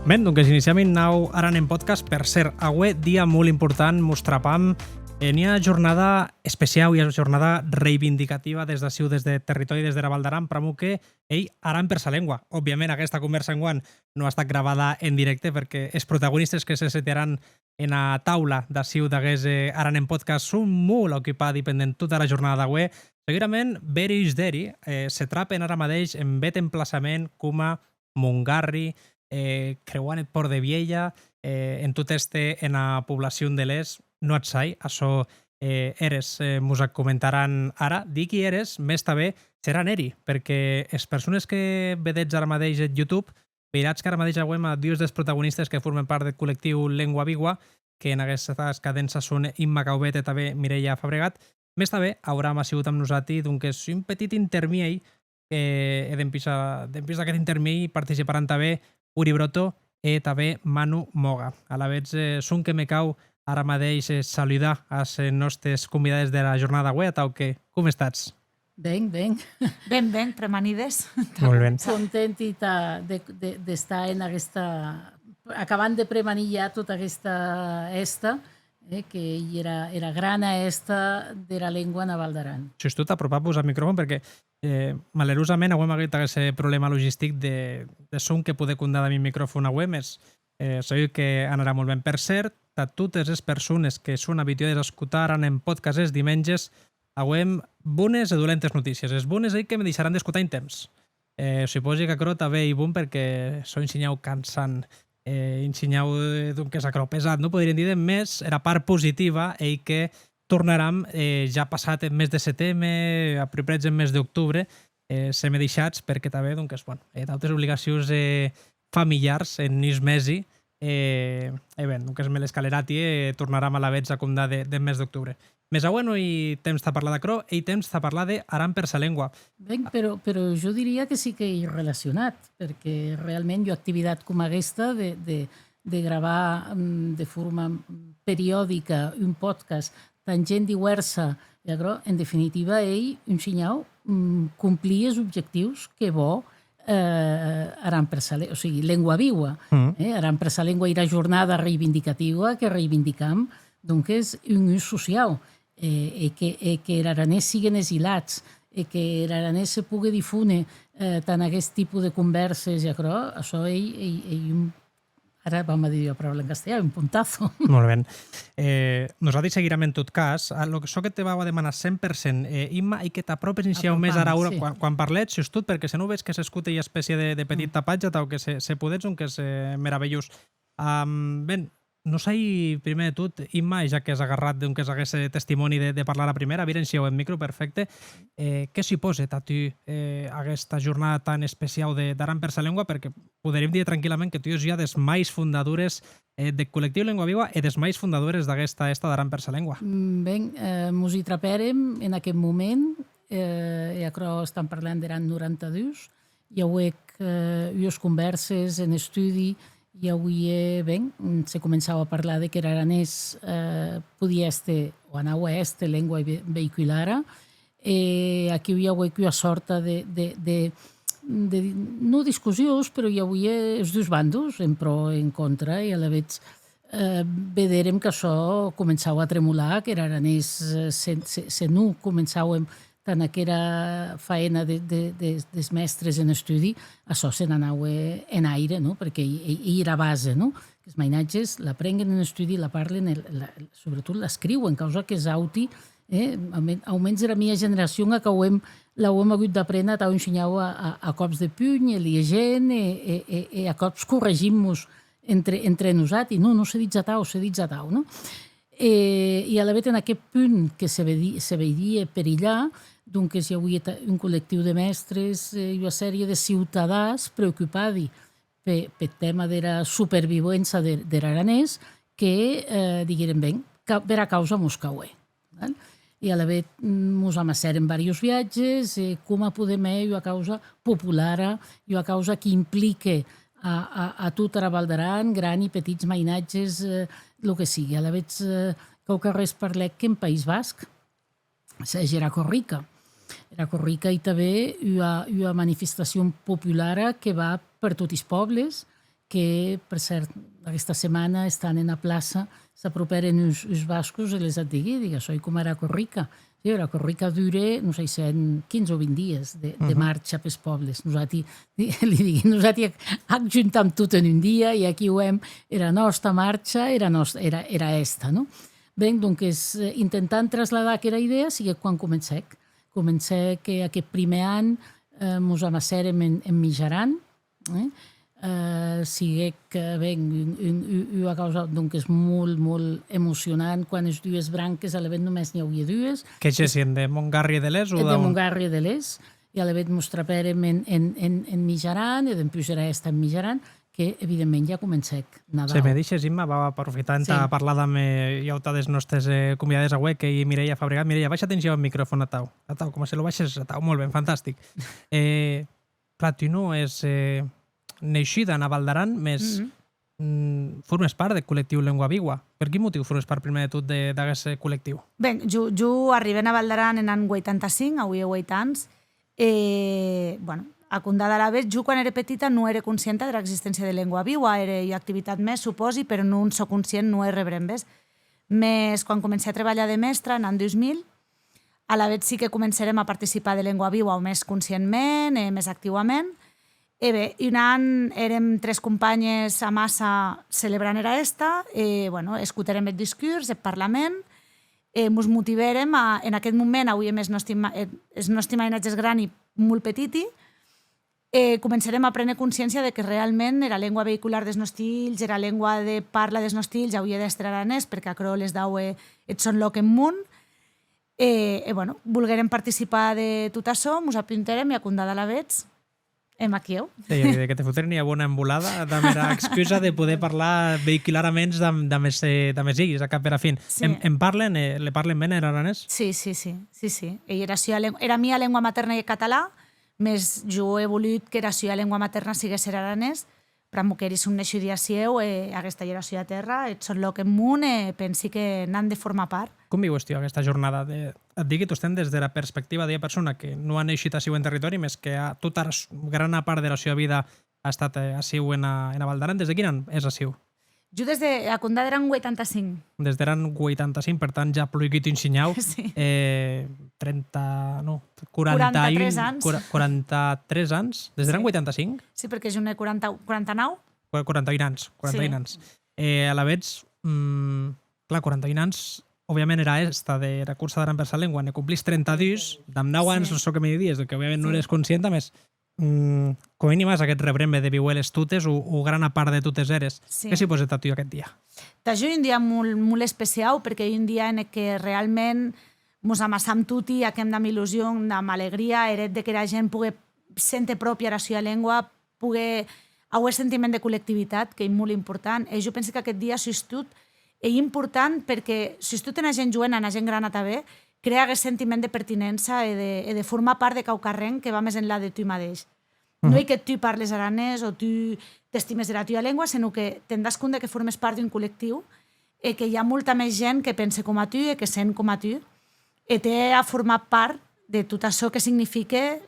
Ben, doncs iniciem un nou Aranem Podcast. Per cert, avui dia molt important, mostrapam, n'hi ha jornada especial, hi ha jornada reivindicativa des d'ací, des de territori, des de la Val d'Aran, per que ell aran per sa llengua. Òbviament, aquesta conversa enguant no ha estat gravada en directe perquè els protagonistes que se sentaran en la taula d'ací d'hagués Aranem Podcast són molt ocupats i pendent tota la jornada d'avui. Segurament, Beris Deri se trapen ara mateix en bet emplaçament com a Montgarri, creuant el Port de Viella, en tot este, en la població de l'Est, no et sai, això eres, mos comentaran ara. Dic qui eres, més també seran eri, perquè les persones que vedets ara mateix a YouTube, veuràs que ara mateix avui a dos dels protagonistes que formen part del col·lectiu Lengua Vigua, que en aquestes cadences són Imma Caubet i també Mireia Fabregat. Més també haurem sigut amb nosaltres doncs, un petit intermiell que dins d'aquest intermiell participaran també Uri Broto i també Manu Moga. A la vegada, són que me cau ara mateix saludar a les nostres convidades de la jornada d'avui. Tauque, com estàs? Ben, ben. Ben, premanides. Molt bé. Content d'estar en aquesta... Acabant de premanir ja tota aquesta que era grana de la llengua en la Val d'Aran. Si tu t'apropar-vos al micròfon perquè malerosament avui m'ha hagut aquest problema logístic de son que poder condar de mi micròfon avui més. Sabeu que anarà molt ben. Per cert, a totes les persones que són habituades a escoltar en podcast els diumenges, avui hem bones i dolentes notícies. Les bones és que me deixaran d'escoltar en temps. Suposo que acro també hi bon perquè s'ho ensenyau cansant, ensenyau que és acro pesat, no? Podríem dir més, era part positiva i que tornarem ja passat el mes de setembre, a propers el mes d'octubre, sem deixats perquè també, d'altres obligacions familiars en nis mesi, me l'escalerati tornarem a la vegada a comptar del mes d'octubre. Més avui no hi temps de parlar d'acro, hi temps de parlar d'aran per sa llengua. Ben, però jo diria que sí que hi relacionat, perquè realment hi ha activitat com aquesta de gravar de forma periòdica un podcast tan gent diversa, en definitiva, ell ensenyau complir els objectius que bo aran per sa llengua, o sigui, Lengua Vigua. Aran per sa llengua era jornada reivindicativa que reivindicam, doncs, un ús social, que l'aranès siguen exilats, que l'aranès se pugui difune tant aquest tipus de converses, això ell ara vam a dir la paraula en castellà, un puntazo. Molt bé. Nosaltres seguirem en tot cas. Això que te vau a demanar 100%, Imma, i que t'apropes més ara quan parlets, just tot, perquè si no veig que s'escuta una espècie de petit tapatge, o que se podets, que és meravellós. Ben, no sé, primer de tot, Imma, ja que has agarrat que és aquest testimoni de parlar la primera, viren si heu en micro, perfecte. Què s'hi posa a tu aquesta jornada tan especial d'Aran per sa llengua? Perquè podríem dir tranquil·lament que tu és ja des més fundadores del col·lectiu Lengua Vigua i des més fundadores d'aquesta d'Aran per sa llengua. Ben, mos hi traperem en aquest moment, i acro estan parlant d'Aran 92, hi hauec ues converses en estudi. I avui, se començava a parlar de que l'aranès podia estar, o anava a estar, llengua vehiculara. Aquí hi havia una sorta de no discussions, però hi havia els dos bandos, en pro i en contra, i a la vegada vederem que això començava a tremolar, que l'aranès se no començàvem tant aquella faena dels mestres en estudi, això se n'anava en aire, perquè hi era base, no? Els mainatges l'aprenguen en estudi, la parlen, sobretot l'escriuen, causa que és auti, almenys de la meva generació, que l'hem hagut d'aprendre, t'ho ensenyau a cops de puny, llegint, i a cops corregim-nos entre nosaltres, no s'ha dit a tau, no? I a la vegada en aquest punt que se veiria perillar, doncs hi havia un col·lectiu de mestres i una sèrie de ciutadans preocupats pel tema de la supervivència de l'aranès que digueren, per a causa mos caué. I a la vegada mos amassaren diversos viatges, com podem una causa popular, una causa que implica a tota la Val d'Aran, gran i petits mainatges, el que sigui. A la vegada, que res parlec que en País Basc, era Corrica. Era Corrica i també una manifestació popular que va per tots els pobles que, per cert, aquesta setmana estan en la plaça, s'aproperen uns bascos i les et digui, això com era Corrica. Sí, la Corrica dura, no sé si en 15 o 20 dies de marxa pels pobles. Nosaltres, li digui, nosaltres ajuntam tot en un dia i aquí ho hem, era nostra marxa, era esta, no? Bé, doncs, intentant traslladar aquesta idea, sigui quan comencem. Comencem que aquest primer any ens amassarem en Mijaran, sigui que una cosa és molt, molt emocionant quan les dues branques, a l'event només n'hi havia dues. Que gessin de Montgarri de l'Est? De Montgarri de l'Est, i a l'event ens traperem en Mijaran, i després era esta en Mijaran, que evidentment ja comença Nadal. Si me deixes, Imma, va aprofitant a parlar amb Iauta des nostres convidades avui, que hi Mireia Fabregat. Mireia, baixa atenció al micròfon a tau. A tau, com si lo baixes a tau. Molt ben, fantàstic. Clar, tu no és neixida a Val d'Aran, més formes part del col·lectiu Lengua Viva. Per quin motiu formes part primer de tot d'aquest col·lectiu? Bé, jo arribé a Val d'Aran en l'any 85, avui he 8 anys. Bueno, a Condà de l'Aves, jo quan era petita no era conscient de l'existència de Lengua Viva, era activitat més, suposi, però no en soc conscient, no he rebrembes. Més quan comencé a treballar de mestra, en l'any 2000, a la vegada sí que començarem a participar de Lengua Viva més conscientment, més activament. Bé, i un any érem 3 companyes a massa celebrant era esta, escoltarem el discurs, el Parlament, ens motivarem en aquest moment, avui el nostre imatge és gran i molt petiti, començarem a prendre consciència de que realment era llengua vehicular dels nostres fills, era llengua de parla dels nostres fills, hauria d'estar aranès, perquè acro les daue et són loc en munt. Volguérem participar de tot això, ens apuntarem i a Condà de l'Aves, aquí heu. De que te foten ni a bona embolada, de mera excusa de poder parlar vehicularment de més illes, a cap per a fin. En parlen, le parlen ben en aranès? Sí. Era mia llengua materna i català, més jo he volut que la seva llengua materna sigués aranès, però que eres un neixo dia seu, aquesta era la seva terra, et són loc en munt, pensi que n'han de formar part. Com vius, tio, aquesta jornada? Et digui, tu estem des de la perspectiva d'una persona que no ha neixit a seu en territori, més que tota gran part de la seva vida ha estat a seu en Val d'Aran. Des de quin any és a seu? Jo des de a Condà eren 85. Des d'eren 85, per tant ja pluguit ensenyau. Sí. 43 anys. 43 anys? Des d'eren 85? Sí, perquè jo n'he 49. 41 anys. 41 anys. A la vegada, clar, 41 anys, òbviament era esta de la cursa d'Aran per la llengua, ne complís 32, d'amb 9 anys no sé què me diries, que òbviament no eres conscient, a més, com a mínim és aquest rebrembe de viueles tutes o gran part de tutes eres. Què s'hi posa a tu aquest dia? Això és un dia molt especial, perquè és un dia en què realment ens amassam tutti, aquem amb il·lusió, amb alegria, eret de que la gent pugui sentir pròpia la seva llengua, pugui haver sentiment de col·lectivitat, que és molt important. Jo penso que aquest dia, si tot, és important perquè si tu tens gent jovent, la gent gran també, crea aquest sentiment de pertinença i de formar part de quaucarrenc que va més enllà de tu mateix. No és que tu parles aranès o tu t'estimes de la teva llengua, sinó que tindràs compte que formes part d'un col·lectiu i que hi ha molta més gent que pensa com a tu i que sent com a tu i té a formar part de tot això que significa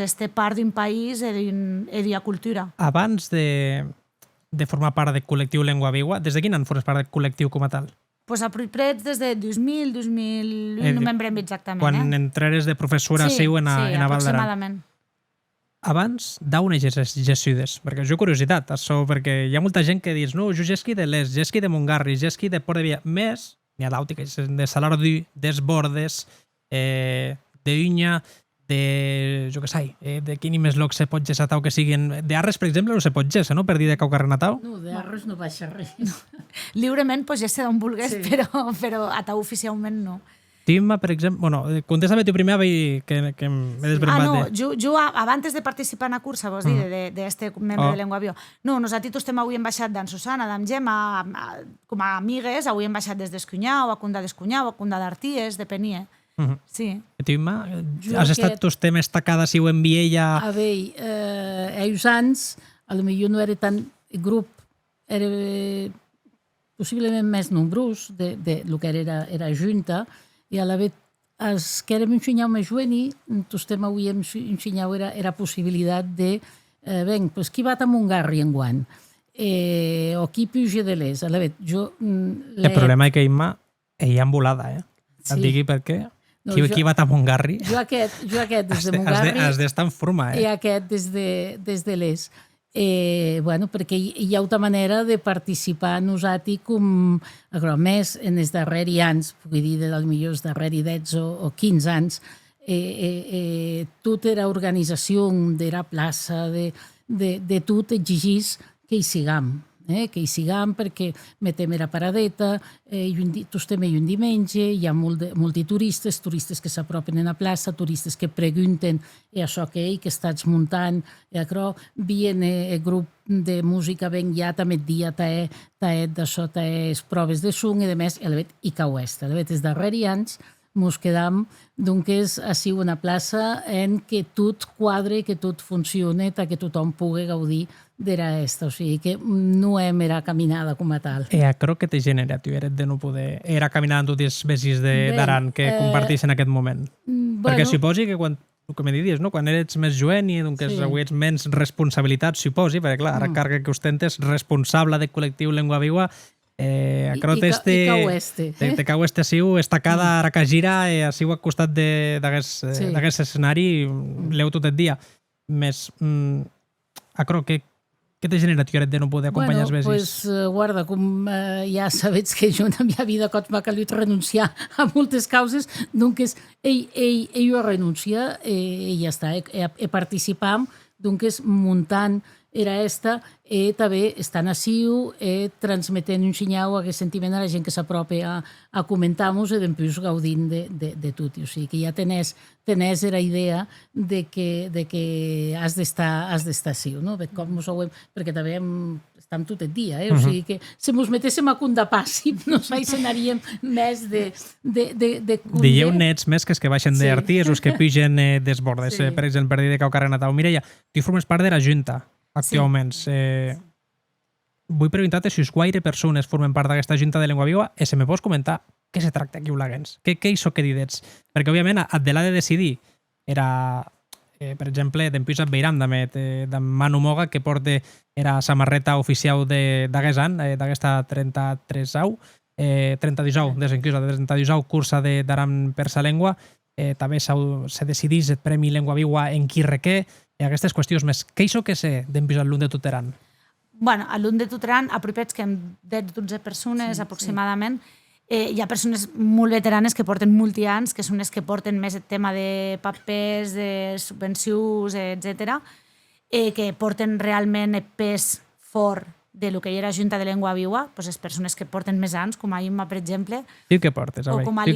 este part d'un país i d'una cultura. Abans de formar part del col·lectiu Lengua Viva, des de quin any formes part del col·lectiu com a tal? Pues a prop des de 2000, 2001, no m'embrem exactament. Quan entrares de professora seu en Val d'Aran. Aproximadament. Abans, d'on gessudes? Perquè jo curiositat, això, perquè hi ha molta gent que dius, no, jo gesqui de l'Est, gesqui de Montgarri, gesqui de Port de Via, més, n'hi ha d'Àutica, de Salardú, d'Esbordes, d'Unya, de, jo què sé, de quin més lloc se pot gesar tau que siguin... De Arres, per exemple, no se pot gesar, no?, per dir de Caucarren a tau? No, de Arres no baixa res. Lliurement, pues, ja sé d'on vulgues, però a tau oficialment no. Timma, per exemple... Bueno, contesta-me tu primer, que m'he desbrembat. Jo abans de participar en la cursa, vols dir, d'este membre de Lengua Viva, no, nosaltres estem avui hem baixat d'en Susana, d'en Gemma, com a amigues, avui hem baixat des d'Escunyau, a Condà d'Escunyau, a Condà d'Arties, depenien. Sí. I tu, Imma, has estat tu més tacada si ho enviella... A veure, uns anys, potser no era tan grup, era possiblement més nombrós de lo que era junta, i a la vegada, els que érem ensenyau més jovent, tostem avui ensenyau era possibilitat de, ben, pues qui va a Montgarri enguany? o qui puja de l'est. Jo El problema és que Imma ella envolada, Et digui per què. Qui va a Montgarri? Jo aquest des de Montgarri... Has d'estar en forma, I aquest des de l'est. Perquè hi ha una manera de participar nosaltres com més en els darrers anys, vull dir, potser els darrers 10 o 15 anys, tota la organització de la plaça, de tot exigís que hi sigam. Que hi sigam perquè metem la paradeta, tostem un diumenge, hi ha molts turistes que s'apropen a la plaça, turistes que pregunten això que estàs muntant, viene el grup de música ben ja també dia taet d'això, taet proves de son i de més, i cau est. Els darrers anys mos quedam, doncs, així una plaça en què tot quadre, que tot funcione, que tothom pugui gaudir d'esta. O sigui que no hem era caminada com a tal. Crec que te genera, eres de no poder... Era caminada amb tots els vegins d'Aran que compartís en aquest moment. Perquè suposi que quan el que me diries, no? Quan eres més jovent i avui ets menys responsabilitat, suposi, perquè clar, ara càrrega que ostentes responsable del col·lectiu Lengua Viva, I cau este. Te cau este siu, estacada ara que gira, siu al costat d'aquest escenari, leu tot el dia. Més, crec què te genera, tioret, de no poder acompanyar els vegins? Guarda, com ja sabets que jo en la meva vida m'ha calit renunciar a moltes causes, doncs ell ho renuncia i ja està. He participat, doncs, muntant era esta, també estan assiu, transmetent un senyal, aquest sentiment a la gent que s'apropa a comentar-nos i després gaudint de tot. O sigui que ja tenés la idea de que has d'estar assiu, no? Com ho sabem, perquè també estem tot el dia, o sigui que si ens metéssim a cun de passi, no senaríem més de... Dieu nets més que baixen d'arties o que pigen desbordes, per exemple, per dir que ho carreguen a tau. Mireia, tu formes part de la Junta actualment. Vull preguntar-te si guaire persones formen part d'aquesta Junta de Lengua Viva i si me pots comentar què se tracta aquí a Ulaguens. Què és això que didets? Perquè, òbviament, et de l'ha de decidir era, per exemple, d'empuix a Beiram, de Manu Moga, que porta la samarreta oficial d'aquest any, d'aquesta 32au, desenquisa de 32au cursa d'Aran per sa Lengua. També se decidís el Premi Lengua Viva en qui requer, i aquestes qüestions més. Què és això que sé d'empuix a l'un de Tuteran? Bueno, a l'un de Tuteran, apropets que hem 10-12 persones aproximadament. Hi ha persones molt veteranes que porten multi-anys, que són les que porten més el tema de papers, de subvencions, etc., que porten realment el pes fort de lo que hi era Junta de Lengua Viva, les persones que porten més anys, com a Imma, per exemple. Sí que portes, Abel. Sí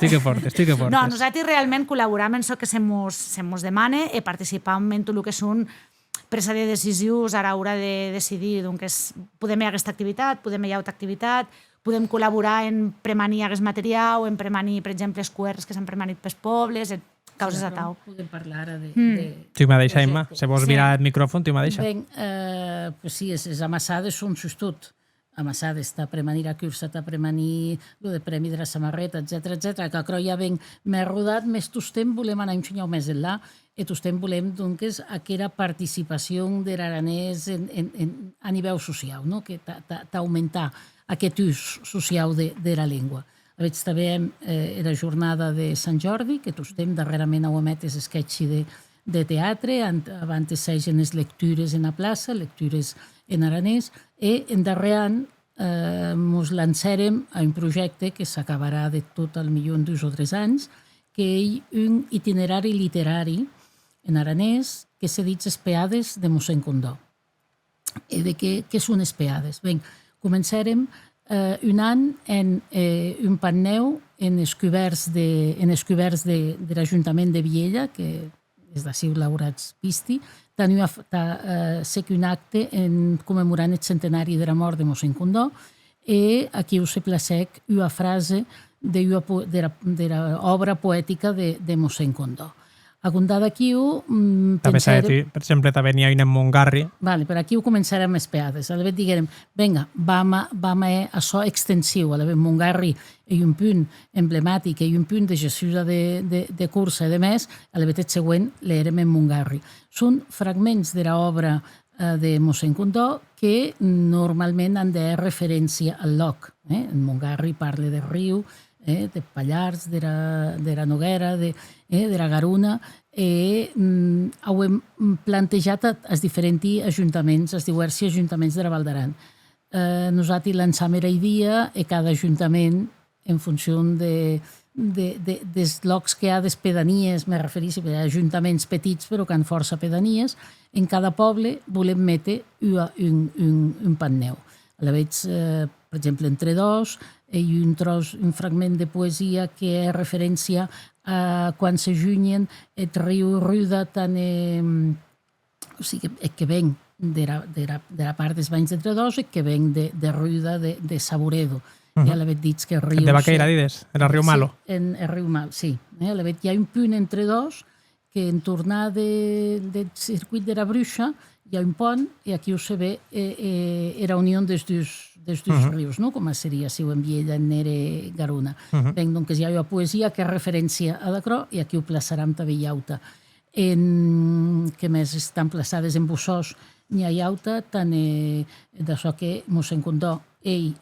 que portes. No, nosaltres realment col·laboram en això que se mos demana i participam en tot el que són presa de decisions a l'hora de decidir. Donc, podem fer aquesta activitat, podem fer altra activitat, podem col·laborar en premanir aquest material, en premanir, per exemple, els quers que s'han premanit pels pobles, causes a tau. Podem parlar ara de... Tu m'ha deixat, Imma. Si vols mirar el micròfon, tu m'ha deixat. Sí, les amassades són tot. Amassades, t'ha premanir a cursa, t'ha premanir el premi de la samarreta, etc. Que crec ja ben més rodat, més tostem volem anar un senyal més enllà i tostem volem, doncs, aquella participació de l'aranès a nivell social, no? Que t'augmentar aquest ús social de la llengua. Veig també la jornada de Sant Jordi, que tostem darrerament ho emetes esquetxi de teatre, abans segen les lectures en la plaça, lectures en aranès, i en darrer any ens lançarem a un projecte que s'acabarà de tot el millor en 2 o 3 anys, que és un itinerari literari en aranès que se dit Espeades de mossèn Condó. I de què són Espeades? Bé, començarem un any en un panneu en els coberts de l'Ajuntament de Viella, que és d'ací Laurats Pisti, sé que un acte commemorant el centenari de la mort de mossèn Condó, i aquí us he placec una frase de l'obra poètica de mossèn Condó. A comptar d'aquí també s'ha de dir, per exemple, també n'hi ha un en Montgarri. Vale, per aquí ho començarem a espeades. A l'haver diguem, vinga, vam a això extensiu. A l'haver Montgarri hi ha un punt emblemàtic, hi ha un punt de gestió de cursa i de més, a l'haver següent l'érem en Montgarri. Són fragments de l'obra de mossèn Condó, que normalment han de referència al lloc. En Montgarri parla de riu, de Pallars, de la Noguera, de la Garuna. Ho hem plantejat als diferents ajuntaments, als diversos ajuntaments de la Val d'Aran. Nosaltres lançam la idea i cada ajuntament, en funció dels llocs que hi ha des pedanies, me refereixo a ajuntaments petits però que han força pedanies, en cada poble volem metre un panneu. A la veig, per exemple, entre dos, i un fragment de poesia que és referència a quan s'ajunyen el riu Ruda, o sigui, que ven de la part dels banys d'entre dos i que ven de Ruda de Saboredo. Ja l'he dit que el riu... De Vaqueira, dides? En el riu Malo. Sí, en el riu Malo, sí. L'he dit, hi ha un punt entre dos que en tornar del circuit de la Bruixa hi ha un pont i aquí ho se ve la unió dels dos rius, no? Com seria si ho enviella en Nere Garuna. Ben, doncs hi ha una poesia que és referència a l'acrò i aquí ho plaçaram també llauta. Que més estan plaçades en Bussós, n'hi ha llauta, tant d'això que mossèn Condó ell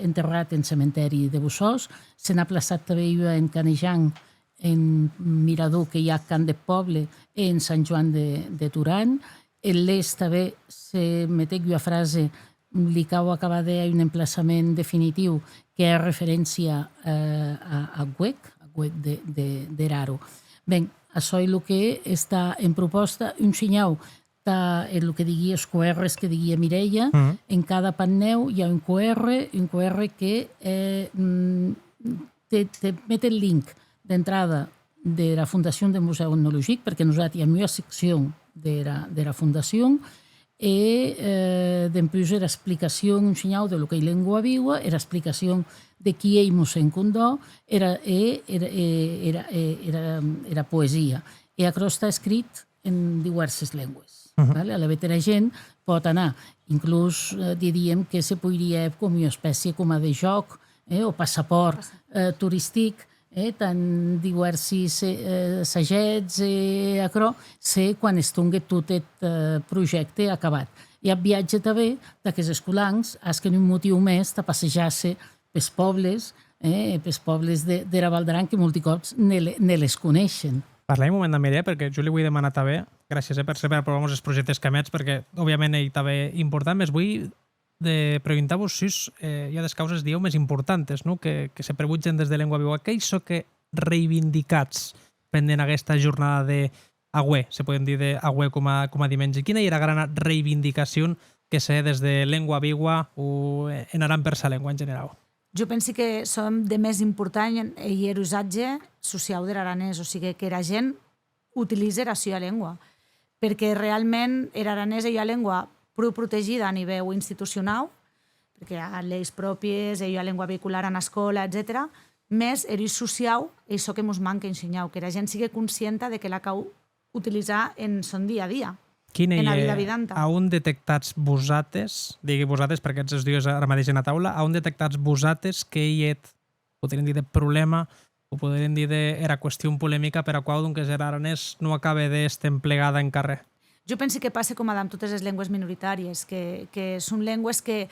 enterrat en cementeri de Bussós, se n'ha plaçat també en Canejan, en Mirador, que hi ha Can de Poble, en Sant Joan de Turan. En l'est també se metec una frase, li cau acabada un emplaçament definitiu que és referència a Güec d'Eraro. Bé, això és el que està en proposta, un senyal el que digui els QRs que digui Mireia, en cada panneu hi ha un QR que te met el link d'entrada de la Fundació del Museu Etnològic, perquè nosaltres hi ha una secció de la Fundació, i després l'explicació, un senyal de lo que és llengua viva, l'explicació de qui és mossèn Condó, era poesia. I això està escrit en diverses llengües. A la vetera gent pot anar, inclús diríem que se podria com una espècie com a de joc o passaport turístic, tant diversos sagets sé quan es tingui tot el projecte acabat. I el viatge també d'aquests escolans és que un motiu més de passejar-se pels pobles de la Val d'Aran que molts cops ne les coneixen. Parlem un moment de Mireia, perquè jo li vull demanar també, gràcies per ser per aprovar els projectes que emets, perquè òbviament ell també important, més vull de preguntar-vos si hi ha des causes, dieu, més importants, no? que se prebutgen des de Llengua Viva. Què és que reivindicats pendent aquesta jornada d'Agüe, se podem dir d'Agüe com a dimensi? Quina era la gran reivindicació que sé des de Llengua Viva o en Aran per sa llengua en general? Jo penso que som de més important i l'usatge social de l'aranès, o sigui que la gent utilitza la seva llengua, perquè realment l'aranès és una llengua prou protegida a nivell institucional, perquè hi ha lleis pròpies, hi ha llengua vehicular en escola, etc. Més l'ús social és això que ens manca ensenyar, que la gent sigui conscient de que la cal utilitzar en son dia a dia. Quina en la vida vidanta. A on detectats vosaltres, digui vosaltres perquè ets els dies ara mateix en la taula, a on detectats vosaltres que hi ha, podríem dir de problema o podríem dir era qüestió polèmica per a qual que l'aranès no acaba d'estar emplegada en carrer? Jo penso que passa com amb totes les llengües minoritàries, que són llengües que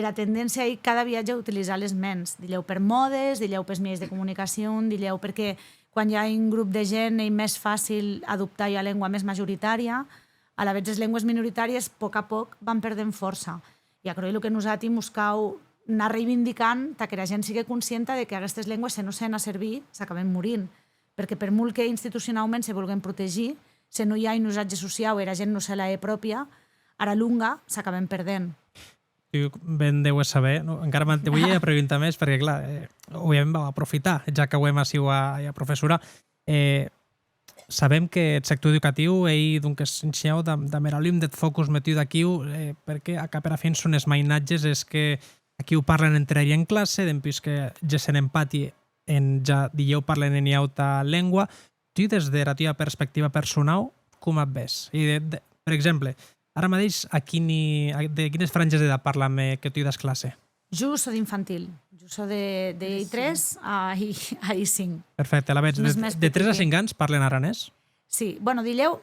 la tendència és cada viatge a utilitzar les ments. Dilleu per modes, dilleu per mitjans de comunicació, dilleu perquè quan hi ha un grup de gent és més fàcil adoptar la llengua més majoritària, a la vegada les llengües minoritàries a poc van perdent força. I a el que nosaltres buscau anar reivindicant que la gent sigui conscient de que aquestes llengües, si no s'han a servir, s'acaben morint. Perquè per molt que institucionalment se vulguin protegir, si no hi ha un usatge social i la gent no se la pròpia, a la lunga s'acaben perdent. Tu ben deu saber, no? Encara te vull preguntar més perquè, clar, òbviament vam aprofitar, ja que ho hem sigut a professora. Sabem que el sector educatiu és ensenyat de meraulim del focus metiu d'aquí, perquè a cap a fins són els mainatges és que aquí ho parlen entre ells en classe, després que ja se n'empati ja dieu parlen en altra llengua. Tu, des de la teva perspectiva personal, com et ves? Per exemple, ara mateix, de quines franges d'edat parlem que tu hi des classe? Jo soc d'infantil. Jo soc de I3 a I5. Perfecte, la veig. De 3 a 5 anys parlen aranès? Sí, bueno, dilleu,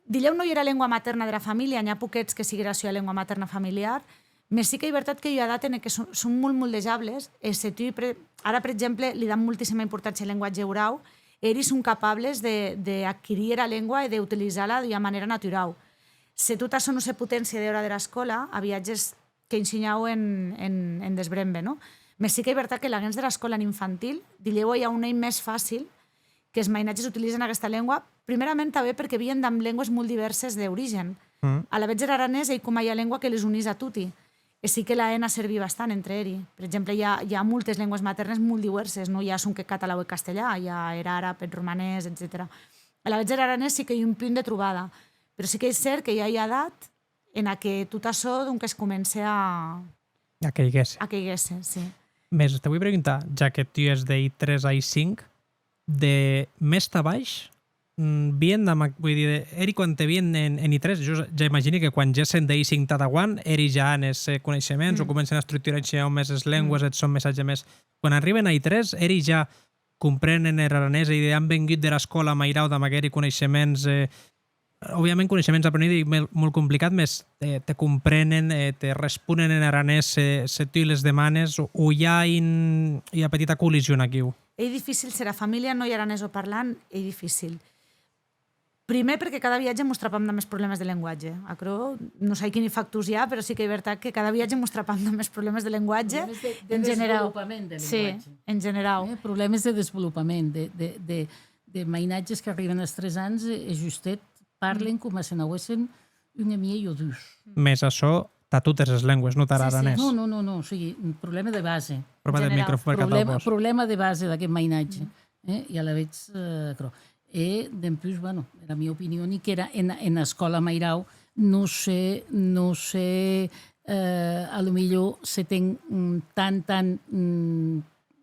Dileu no hi era llengua materna de la família, n'hi ha poquets que sigui la seva llengua materna familiar, però sí que és veritat que hi ha edat en què són molt moldejables. Ara, per exemple, li dan moltíssima importància al llenguatge oral, ells són capables d'adquirir la llengua i d'utilitzar-la de manera natural. Se tu t'has no se potència d'hora de l'escola, a viatges que ensenyau en desbrembe, no? Però sí que és veritat que l'agents de l'escola en infantil, dileu hi ha una més fàcil que els mainatges utilitzen aquesta llengua, primerament també perquè viuen amb llengües molt diverses d'origen. A la vegada aranès, com hi ha llengua que les unís a tutti. I sí que la ENA serví bastant entre ells. Per exemple, hi ha moltes llengües maternes molt diverses, no hi ha que català o castellà, hi ha àrab, romanès, etc. A la vegada aranès sí que hi ha un punt de trobada, però sí que és cert que hi ha edat en què tot això es comença a caiguesse, sí. Més, te vull preguntar, ja que tu és de I3 a I5, de més a baix, vull dir, eri quan te vien en I3, jo ja imagino que quan ja sent d'I5 Tadawan, eri ja en els coneixements o comencen a estructurar més les llengües, et són missatge més. Quan arriben a I3, eri ja comprenen l'aranès i han vengut de l'escola mairau amb aquests coneixements, òbviament coneixements aprenits molt complicat, més te comprenen, te responen en aranès se tu les demanes, o hi ha petita col·lisió aquí? És difícil ser a família no hi aranès o parlant, és difícil. Primer perquè cada viatge mos trapam de més problemes de llenguatge. Acro, no sé quins factors hi ha, però sí que és veritat que cada viatge mos trapam de més problemes de llenguatge. De desenvolupament de llenguatge. Sí, en general. Problemes de desenvolupament, de mainatges que arriben als 3 anys, és justet, parlen com si n'haguessin una mica o dos. Més això, a totes les llengües, no tararanès. No, o sigui, un problema de base. Problema de base d'aquest mainatge. I a la veig, I, després, bueno, la meva opinió ni que era en l'escola mairau, no sé, a lo millor se ten tan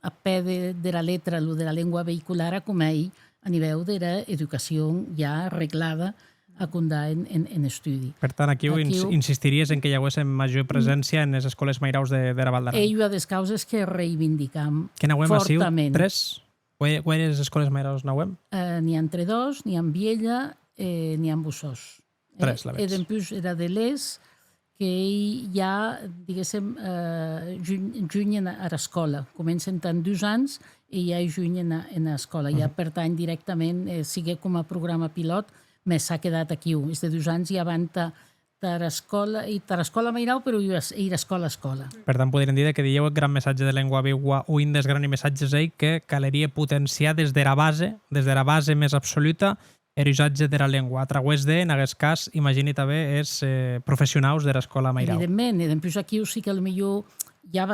a peu de la letra, lo de la llengua vehicular, com ahir, a nivell de l'educació ja arreglada a condar en estudi. Per tant, aquí insistiries en que hi hagués major presència en les escoles mairaus de la Val d'Aran. És una de les causes que reivindicam fortament. Que n'hauem a siu 3? Quines escoles mairaus n'hauem? N'hi ha entre 2, n'hi ha en Viella, n'hi ha en Bussós. 3, la veig. I després era de l'ES, que hi ha, diguéssim, juny a l'escola. Comencen tant 2 anys i hi ha juny a l'escola. Ja pertany directament, sigui com a programa pilot, més s'ha quedat aquí. És de 2 anys i abans de l'escola mairau, però ir a escola a escola. Per tant, podríem dir que dieu el gran missatge de llengua viua o un dels grans missatges que caleria potenciar des de la base més absoluta, l'usatge de la llengua, a través de, en aquest cas, imagini també, els professionals de l'escola mairau. Evidentment, i després aquí sí que potser hi ha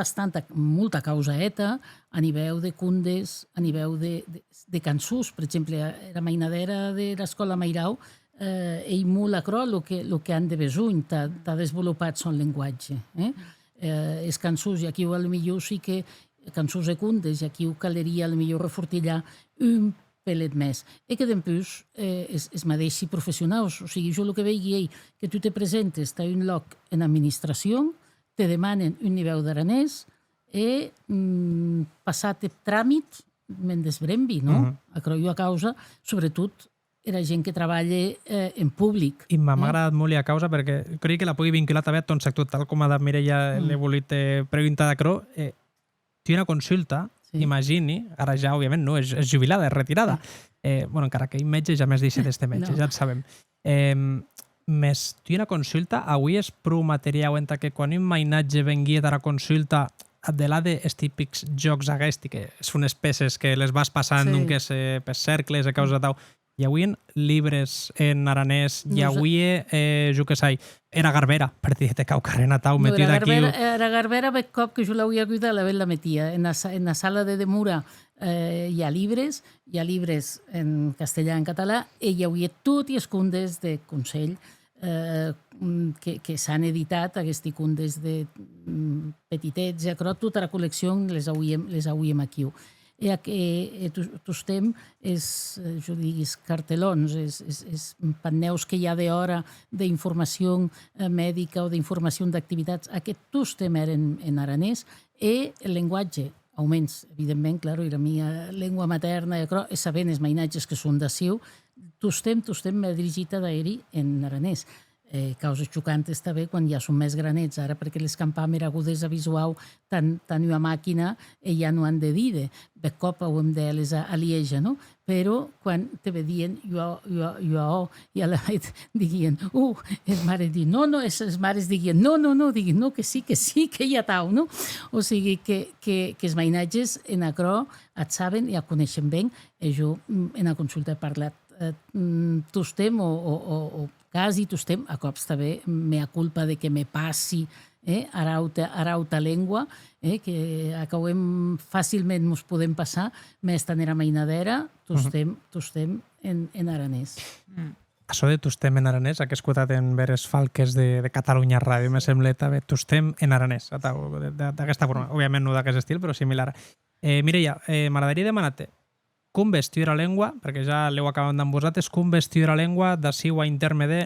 molta causa a nivell de cundes, a nivell de cançons. Per exemple, la mainadera de l'escola mairau ell molt acrò el que han de besuny, t'ha desenvolupat son llenguatge. Els cançons, i aquí potser sí que cançons de cundes, i aquí caleria potser refortillar un pelet més. I que després es mateixos professionals. O sigui, jo el que veig que tu te presentes a un lloc en administració, te demanen un nivell d'aranès i passat el tràmit me'n desbrembi, no? A causa, sobretot, era gent que treballa en públic. I m'ha agradat molt a causa perquè crec que la pugui vincular també a ton sector, tal com a Mireia l'he volit preguntar d'acrò. Té una consulta, imagini, ara ja, òbviament, no, és jubilada, és retirada. Encara que hi metge ja més deixa d'este metge, ja en sabem. Més, té una consulta, avui és prou material en que quan un mainatge vengui a la consulta de la dels típics jocs aquests, que són unes peces que les vas passant d'un que és per cercles a causa de tau, hi havia llibres en aranès, hi havia, jo què sé, era garbera, per dir, te cau carrena tau, metida aquí. Era garbera, veig cop que jo l'havia cuidat, la metia. En la sala de demura hi ha llibres en castellà, en català, i hi havia tot i escundes de Consell que s'han editat, aquests cundes de petitets, tota la col·lecció les hauríem aquí. Tostem jo diguis, cartelons, panneus que hi ha d'hora d'informació mèdica o d'informació d'activitats. Aquest tostem eren en aranès i el llenguatge augments, evidentment, i la meva llengua materna, sabent els mainatges que són de Siu, tostem m'he dirigit a d'aeri en aranès. Causa xocantes també quan ja són més granets, ara perquè les campàmeres agudesa visual tan una màquina ja no han de dir, de cop ho hem de les a Lieja, no? Però quan te vedien jo i a la vegada diguen, els mares diuen, no, els mares diguen, no, diguen, no, que sí, que ja tau, no? O sigui que els mainatges en acro et saben i et coneixen bé, i jo en la consulta he parlat tostem o quasi tostem, a cops també mea culpa de que me passi arauta llengua, que acabem fàcilment ens podem passar, més tant era mainadera, tostem en aranès. Això de tostem en aranès, que he escoltat en veres falques de Catalunya Ràdio, me sembla també tostem en aranès, d'aquesta forma. Òbviament no d'aquest estil, però similar. Mireia, m'agradaria demanar-te, com vestir la llengua, perquè ja l'heu acabat amb vosaltres, com vestir la llengua d'ací a interme de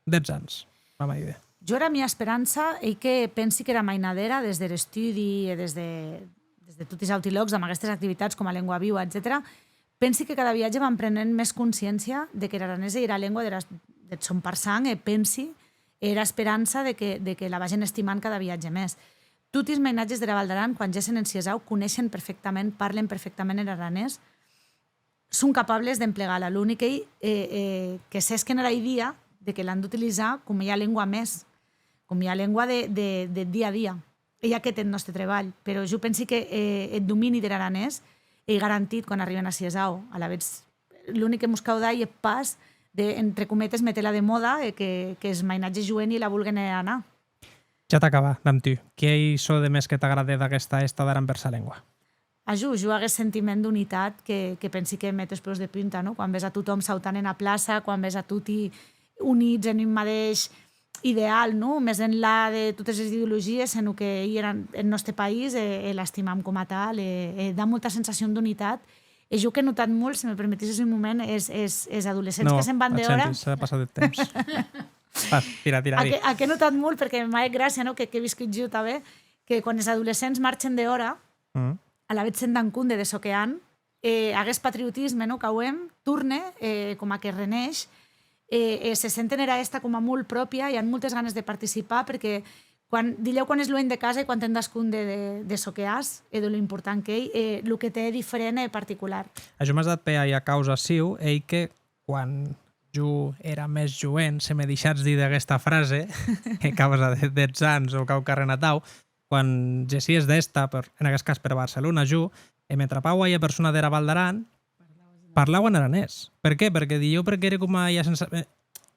10 anys, la meva idea. Jo era mi esperança, ell que pensi que era mainadera des de l'estudi, des de tots els autilogs, amb aquestes activitats com a llengua viva, etc. Pensi que cada viatge van prenent més consciència de que l'aranès era llengua de son per sang, pensi, era esperança de que la vagin estimant cada viatge més. Tots els mainatges de la Val d'Aran, quan ja se'n enciesau, coneixen perfectament, parlen perfectament l'aranès, són capables d'emplegar-la. L'únic que s'esquen a la idea de que l'han d'utilitzar com hi ha llengua més, com hi ha llengua de dia a dia. Ell aquest és el nostre treball, però jo penso que el domini de l'aranès és garantit quan arriben a Ciesau. A la vegada, l'únic que mos cau d'ahir és pas de, entre cometes, meter-la de moda, que els mainatges juguen i la vulguen anar. Ja t'acaba, amb tu. Què és això de més que t'agrada d'aquesta estada per sa llengua? Jo hagués sentiment d'unitat que pensi que met els peus de punta, no? Quan ves a tothom sautant en la plaça, quan ves a tutti units en un mateix ideal, no? Més enllà de totes les ideologies, sinó que ell era el nostre país, l'estimam com a tal, da molta sensació d'unitat. I jo que he notat molt, si me permetissis un moment, és adolescents que se'n van d'hora. No, et sentis, s'ha passat el temps. Tira, a que he notat molt, perquè m'ha fet gràcia, no? Que he viscut jo també, que quan els adolescents marxen d'hora, a la vegada se'n dan compte de so que han, hagués patriotisme, no? Cauem, torne, com a que reneix, se senten era esta com a molt pròpia i han moltes ganes de participar perquè dileu quan és lluny de casa i quan te'n das compte de so que has i de lo important que ell, el que té diferent i particular. Això m'has dat per a causa siu, ell que quan jo era més jovent, se m'he deixat dir d'aquesta frase, que causa de 10 anys o cau carrenatau, quan gessies d'esta, en aquest cas per Barcelona, jo, me trapau a persona de la Val d'Aran, parlau en aranès. Per què? Perquè era com a...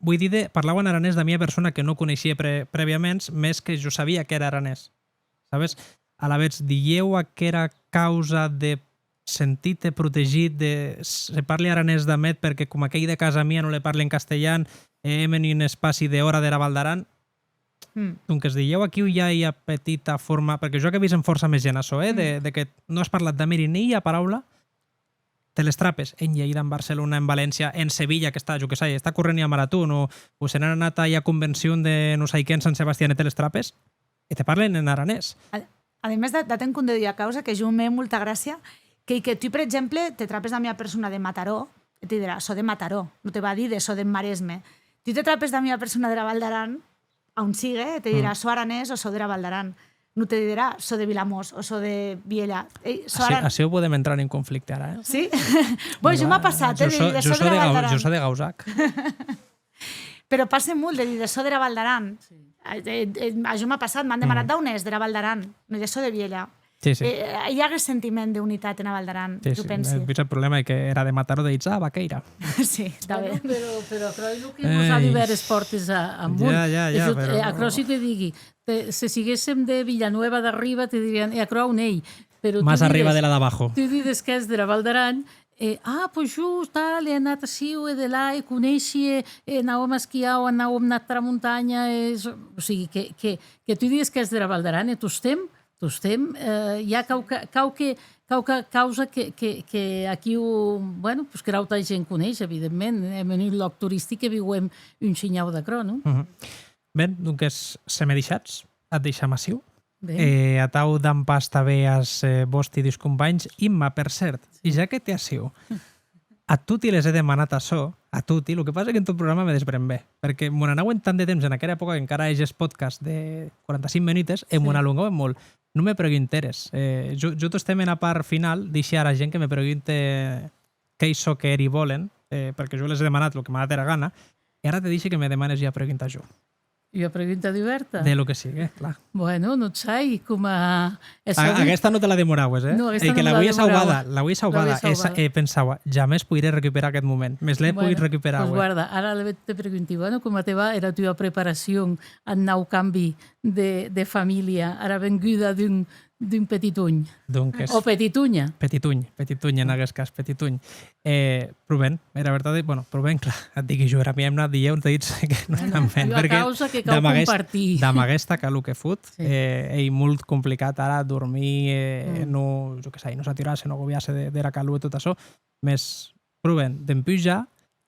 Vull dir, parlau en aranès de mi persona que no coneixia prèviament, més que jo sabia que era aranès. Sabes? A la vegada, dieu que era causa de sentir-te protegit, se parli aranès d'amet perquè com aquell de casa mia no le parli en castellà, hem en un espai d'hora de la Val d'Aran. Donc es dieu aquí ja hi ha petita forma, perquè jo que he vist en força més gent això, de que no has parlat de miri ni hi ha paraula, te les trapes en Lleida, en Barcelona, en València, en Sevilla, que està, jo que sé, està corrent ja marató, o se n'han anat a convenció de no sé què en Sant Sebastià i te les trapes, i te parlen en aranès. A més, daten compte de causa que jo m'he molta gràcia, que tu, per exemple, te trapes de la meva persona de Mataró, i te dirà, so de Mataró, no te va dir de so de Maresme. Tu te trapes de la meva persona de la Val d'Aran, on sigue, te dirà, so aranès o so de la Val d'Aran. No te dirà, so de Vilamós o so de Viella. Així ho podem entrar en conflicte ara, Sí? Bé, jo m'ha passat, de dir de so de la Val d'Aran. Jo so de Gausac. Però passa molt de dir de so de la Val d'Aran. Això m'ha passat, m'han demanat d'on és, de la Val d'Aran, no de so de Viella. Sí. Hi ha aquest sentiment d'unitat en la Val d'Aran, jo penso. Sí, el problema és que era de Mataró de Itza, Vaqueira. Sí, està bé. Però crec que ens ha d'obert les portes amunt. Ja, però... A creu si te digui, si siguéssim de Villanueva d'arriba, te dirien, a creu on ell. Más arriba de la d'abajo. Tu dius que és de la Val d'Aran, pues just, he anat així, he de là, coneixia, anàvem a esquiar o anàvem a anar a muntanya, o sigui, que tu dius que és de la Val d'Aran, tostem, hi ha causa que aquí bueno, pues que l'altra gent coneix, evidentment. Hem un lloc turístic que viuem un xinyau de cro, no? Bé, doncs, se m'he deixats, et deixa massiu. A tau d'en pas també als vostres companys, Imma, per cert, i ja que t'hi siu, a tutti les he demanat això, a tutti, el que passa és que en tot programa me desprèn bé, perquè m'ho anaven tant de temps en aquella època que encara és podcast de 45 minuts i m'ho alongaven molt. No me pregunteres. Jo estem en la part final, deixo a la gent que me pregunte què és això que eri volen, perquè jo les he demanat el que m'ha de la gana, i ara te deixo que me demanes ja preguntar jo. I una pregunta diversa? De lo que sigui, clar. Bueno, no sai, com a... Aquesta no te la demoraues, No, aquesta no que me la demorava. l'avui salvada. Pensava, jamés podré recuperar aquest moment. Més l'he pogut recuperar. Pues guarda, ara te pregunti, bueno, com te va era la teva preparació al nou canvi de família, ara venguda d'un petituny? O petitunya? Petituny, en aquest cas, petituny. Provent, era veritat, bueno, provent, clar, et dic jo, era mi hem anat dient, t'he dit que no estan fent, perquè causa que cal compartir. D'amaguesta calor que fot, és molt complicat ara dormir, no, jo què sé, no s'atirar-se, no agobiar-se de la calor i tot això, més provent, d'empujar,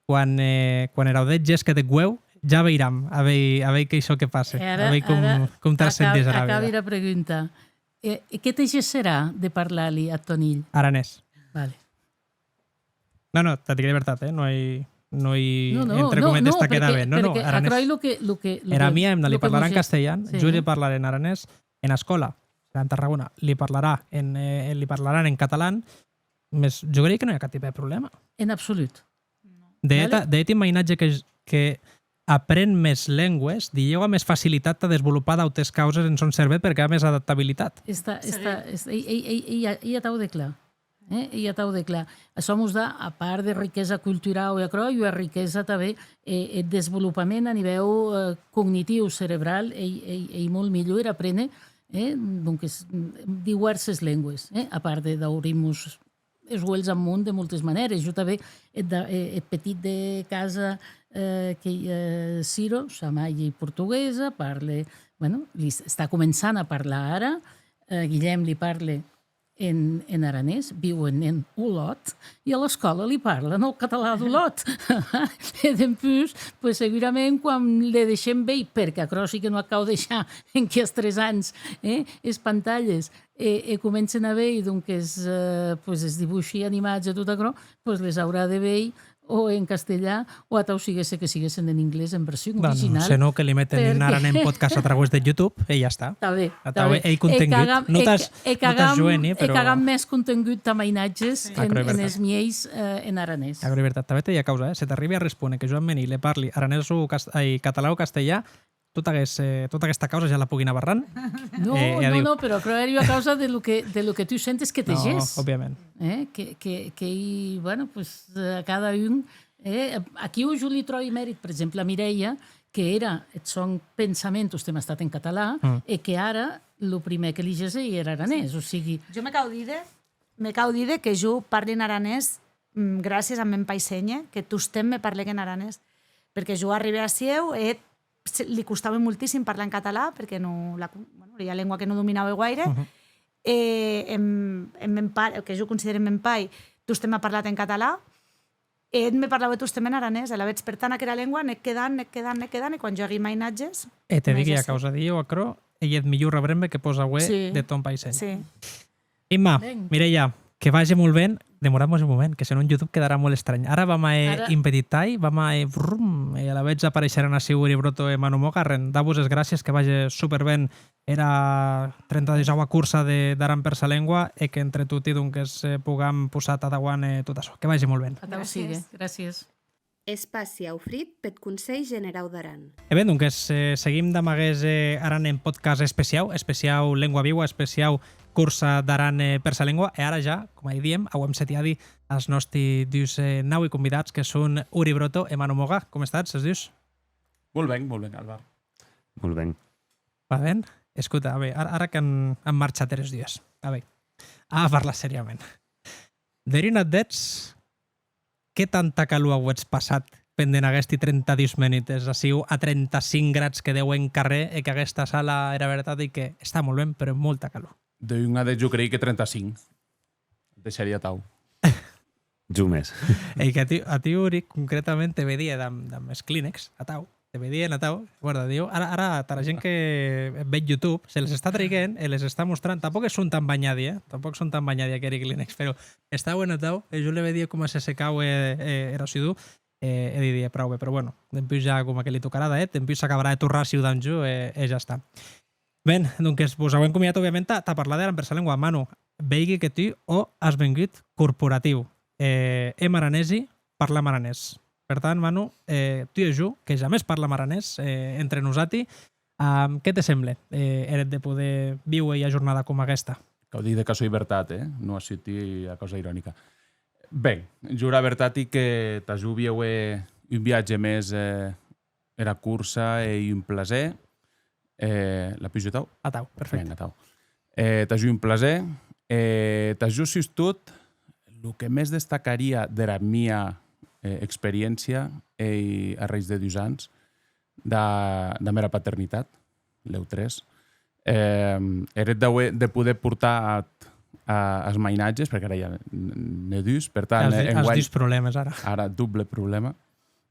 quan éreu d'etges que te gueu, ja veiram, a veure què això que passa, a veure com te'l sentis a la vida. Acabi la pregunta. Què t'eixes serà de parlar-li a Tonill? Aranès. Vale. No, te dic de veritat, no hi entre cometes te queda bé. No, aranès. Era mi hem de li parlar en castellà, jo li parlaré en aranès, en escola, en Tarragona, li parlaran en català, més jo crec que no hi ha cap tipus de problema. En absolut. De imaginatge que aprèn més llengües, dieu amb més facilitat a desenvolupar d'altres causes en son cervell perquè hi ha més adaptabilitat. Ella t'ho de clar. Ella t'ho de clar. Això ens da, a part de riquesa cultural i una riquesa també el desenvolupament a nivell cognitiu, cerebral, i molt millor aprendre diverses llengües, a part d'obrir-nos els ulls amunt de moltes maneres. Jo també, el petit de casa Ciro, sa mare portuguesa, parla, està començant a parlar ara, Guillem li parla en aranès, viuen en Olot, i a l'escola li parlen el català d'Olot. I després, segurament, quan li deixem bé, perquè això sí que no acabo de deixar en aquests 3 anys, les pantalles, comencen a veure els dibuixos animats i tot això, les haurà de veure o en castellà, o a tau siguesse que siguessin en anglès en versió original. No sé, no, que li meten en aranès podcast a través de YouTube i ja està. Està bé. Ell contingut. No t'has joent, però... Cagam més contingut d'amainatges en els miells en aranès. La veritat, també té causa, se t'arribi a respondre que Joan Mení li parli aranès o català o castellà, tota aquesta causa ja la puguin abarrant. No, però crec que a causa de lo que tu sentes que tegés. No, òbviament. Que bueno, pues cada un... Aquí jo li trobo mèrit, per exemple, a Mireia, que són pensaments que hem estat en català, i que ara el primer que li llegeix era aranès, o sigui... Jo me cau dir que jo parli en aranès gràcies a men paisenya, que tostem me parle en aranès, perquè jo arribé a Sieu, li costava moltíssim parlar en català, perquè hi ha llengua que no dominava gaire, que jo considero men pai, tostem ha parlat en català, ell me parlava tostem en aranès, la veig per tant aquella llengua, anec quedant, i quan jo hagi mainatges... Te digui, a causa d'ell o a cro, ell et millor rebrem que posa de ton paiseny. Sí. Imma, Mireia, que vagi molt bé, demorem-nos un moment, que si no en YouTube quedarà molt estrany. Ara vam a impeditar-hi, vam a brum, i a la veig apareixeran a Sigur i Broto i Manu Mogarren. Da-vos les gràcies, que vagi superben era 39a cursa d'Aran per sa llengua i que entre tot i doncs puguem posar a davant tot això. Que vagi molt bé. Gràcies. Espaci Aufrit pet Consell Generau d'Aran. Bé, doncs seguim d'amagués Aran en podcast especial Llengua Viua, especial cursa d'Aran per sa llengua, i ara ja, com diem, ho hem setiat els nostres dius nau i convidats, que són Uri Broto i Manu Moga. Com estàs, els dius? Molt bé, Álvar. Molt bé. Va bé? Escolta, a veure, ara que han marxat els dies, a parlar seriament. Derina Dets, què tanta calor heu passat pendent aquests 32 minuts? Siu a 35 grads que deu en carrer i que aquesta sala era veritat i que està molt bé, però molta calor. D'un adet jo crec que 35. Deixaria tau. Jo més. I que a ti, Uri, concretament te vedia amb els clínex, a tau. te veia Natau, guarda, diu, ara la gent que veig YouTube, se les està traient, les està mostrant, tampoc són tan banyadi, tampoc són tan banyadi que Eric Linex, però està bé Natau, jo le veia com se secau era sidu, he dit, prou bé, però bueno, dempuix ja com que li tocarà d'et, dempuix s'acabarà de tornar a Ciutat Ju, ja està. Ben, doncs vos heu encomiat, òbviament, a parlar de l'Ampersar Lengua. Manu, veigui que tu has vengut corporatiu. Aranesi, parla aranès. Per tant, Manu, tu i jo, que ja més parla aranès entre nosaltres, què te sembla eret de poder viure una jornada com aquesta? Cau dir de caso i veritat, no ha sigut a cosa irònica. Bé, jura veritat que t'aju vieu un viatge més era cursa i un plaer. La pujo tau? A tau, perfecte. Vinga, tau. T'aju un plaer. T'aju, si tot, el que més destacaria de la meva experiència a reis de 2 anys de mera paternitat, l'Eu3, era de poder portar els mainatges, perquè ara ja n'he dus, per tant... Has dus problemes, ara. Ara, doble problema.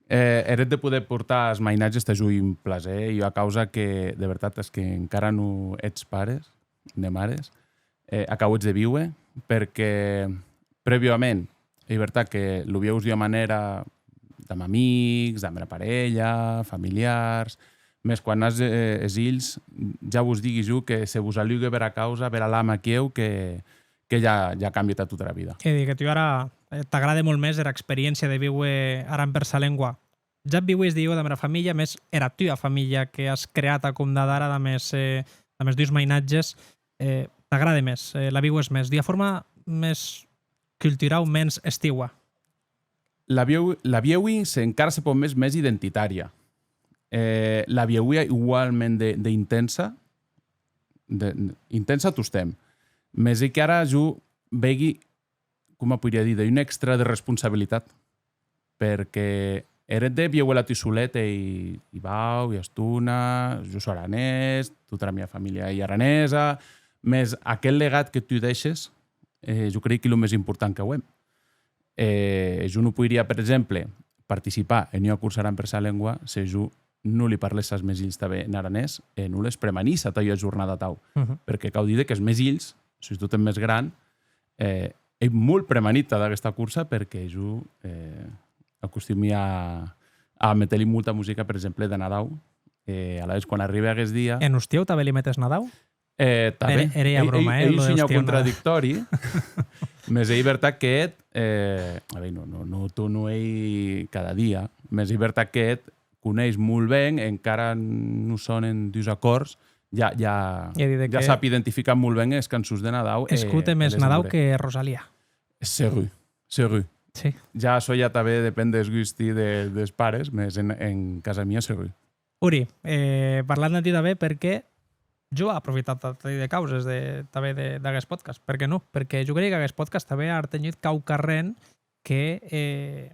Era de poder portar els mainatges t'aju un plaer i a causa que, de veritat, és que encara no ets pares, de mares, acabats de viure, perquè prèviament, és veritat que ho veieu de manera amb amics, amb la parella, familiars, més quan has ells, ja vos digui jo que se vos aliugue per a causa, per a l'ama que heu, que ja ha canviat tota la vida. He dit que tu ara t'agrada molt més l'experiència de viure ara en Persa Lengua. Ja viues, diu, de la família, més era tua família que has creat a com d'ara, de més dos mainatges, t'agrada més, la viues més, d'una forma més cultural, menys estigua. La viui encara se pot més identitària. La viui igualment d'intensa, intensa tu estem. Més que ara jo vegi, com podria dir, d'un extra de responsabilitat, perquè eret de viure la tu solet i vau, i estuna, jo soc aranès, tota la meva família és aranesa, més aquest legat que tu deixes, jo crec que és el més important que ho hem. Jo no podria, per exemple, participar en una cursa en Persa Lengua si jo no li parles als més ills també en aranès, no les premanís a tota jornada tau. Perquè cal dir que els més ills, si tu ets més gran, és molt premanita d'aquesta cursa perquè jo acostumi a metre-li molta música, per exemple, de Nadal. A la vegada, quan arriba aquest dia... En Hostieu també li metes Nadal? També. Era ja broma, ell sunya contradictori, més és veritat que no ell cada dia, més és veritat que coneix molt bé, encara no sonen dos acords, ja sap identificar molt bé els cançons de Nadal. Escute més Nadal que Rosalia. Segur. Sí. Ja això ja també depèn dels gusti dels pares, més en casa mia segur. Uri, parlant de ti també, perquè jo he aprofitat de causes també d'aquest podcast. Per què no? Perquè jo crec que aquest podcast també ha tenyit cau carrent que,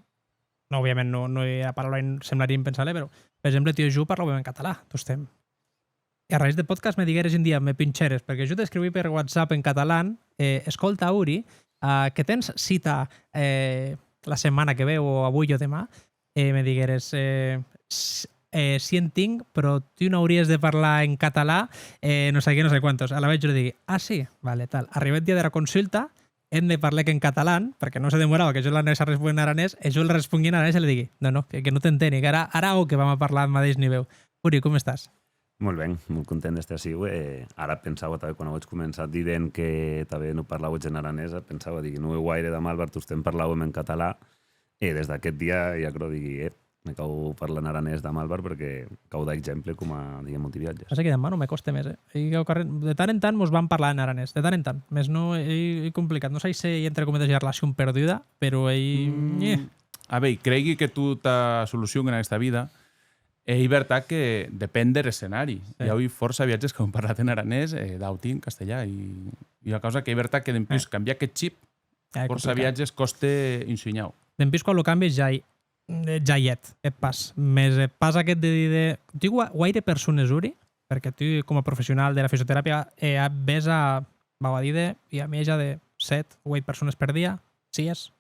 no, òbviament no hi ha paraula semblaria impensable, però, per exemple, tio, jo parlo en català, tu estem. I a raïs de podcast me digueres un dia, me pinxeres, perquè jo t'escriví per WhatsApp en català, escolta, Uri, que tens cita la setmana que ve o avui o demà, me digueres si en tinc, però tu no hauries de parlar en català, no sé què, no sé quantos. A la vegada jo li digui, sí, vale, tal. Arriba el dia de la consulta, hem de parlar que en català, perquè no se demorava que jo l'anés a respondre en aranès, i jo el respongui en aranès i li digui, no, que no t'enteni, que ara que vam a parlar al mateix nivell. Uri, com estàs? Molt bé, molt content d'estar així. Ara pensava també, quan vaig començar dient que també no parlàveu en aranesa, pensava, no heu gaire de mal, perquè estem parlàvem en català, i des d'aquest dia ja crec que me cau parlar en aranès de Malvar perquè cau d'exemple com a, diguem, multiviatges. Passa que demà no me costa més, De tant en tant mos van parlar en aranès, de tant en tant. Més no, és complicat. No sé si entre cometes hi ha relació perduda, però A veure, cregui que tu t'ha solució en aquesta vida. És veritat que depèn de l'escenari. Sí. Hi ha força viatges que han parlat en aranès, d'auti en castellà, i a causa que és veritat que d'empús canviar aquest xip, força viatges costa ensenyar-ho. D'empús quan lo canvis ja hi et pas. Més pas aquest de dir... Tu guaire persones, Uri, perquè tu com a professional de la fisioteràpia ves a dir i a mi ja de 7 o 8 persones per dia, 6?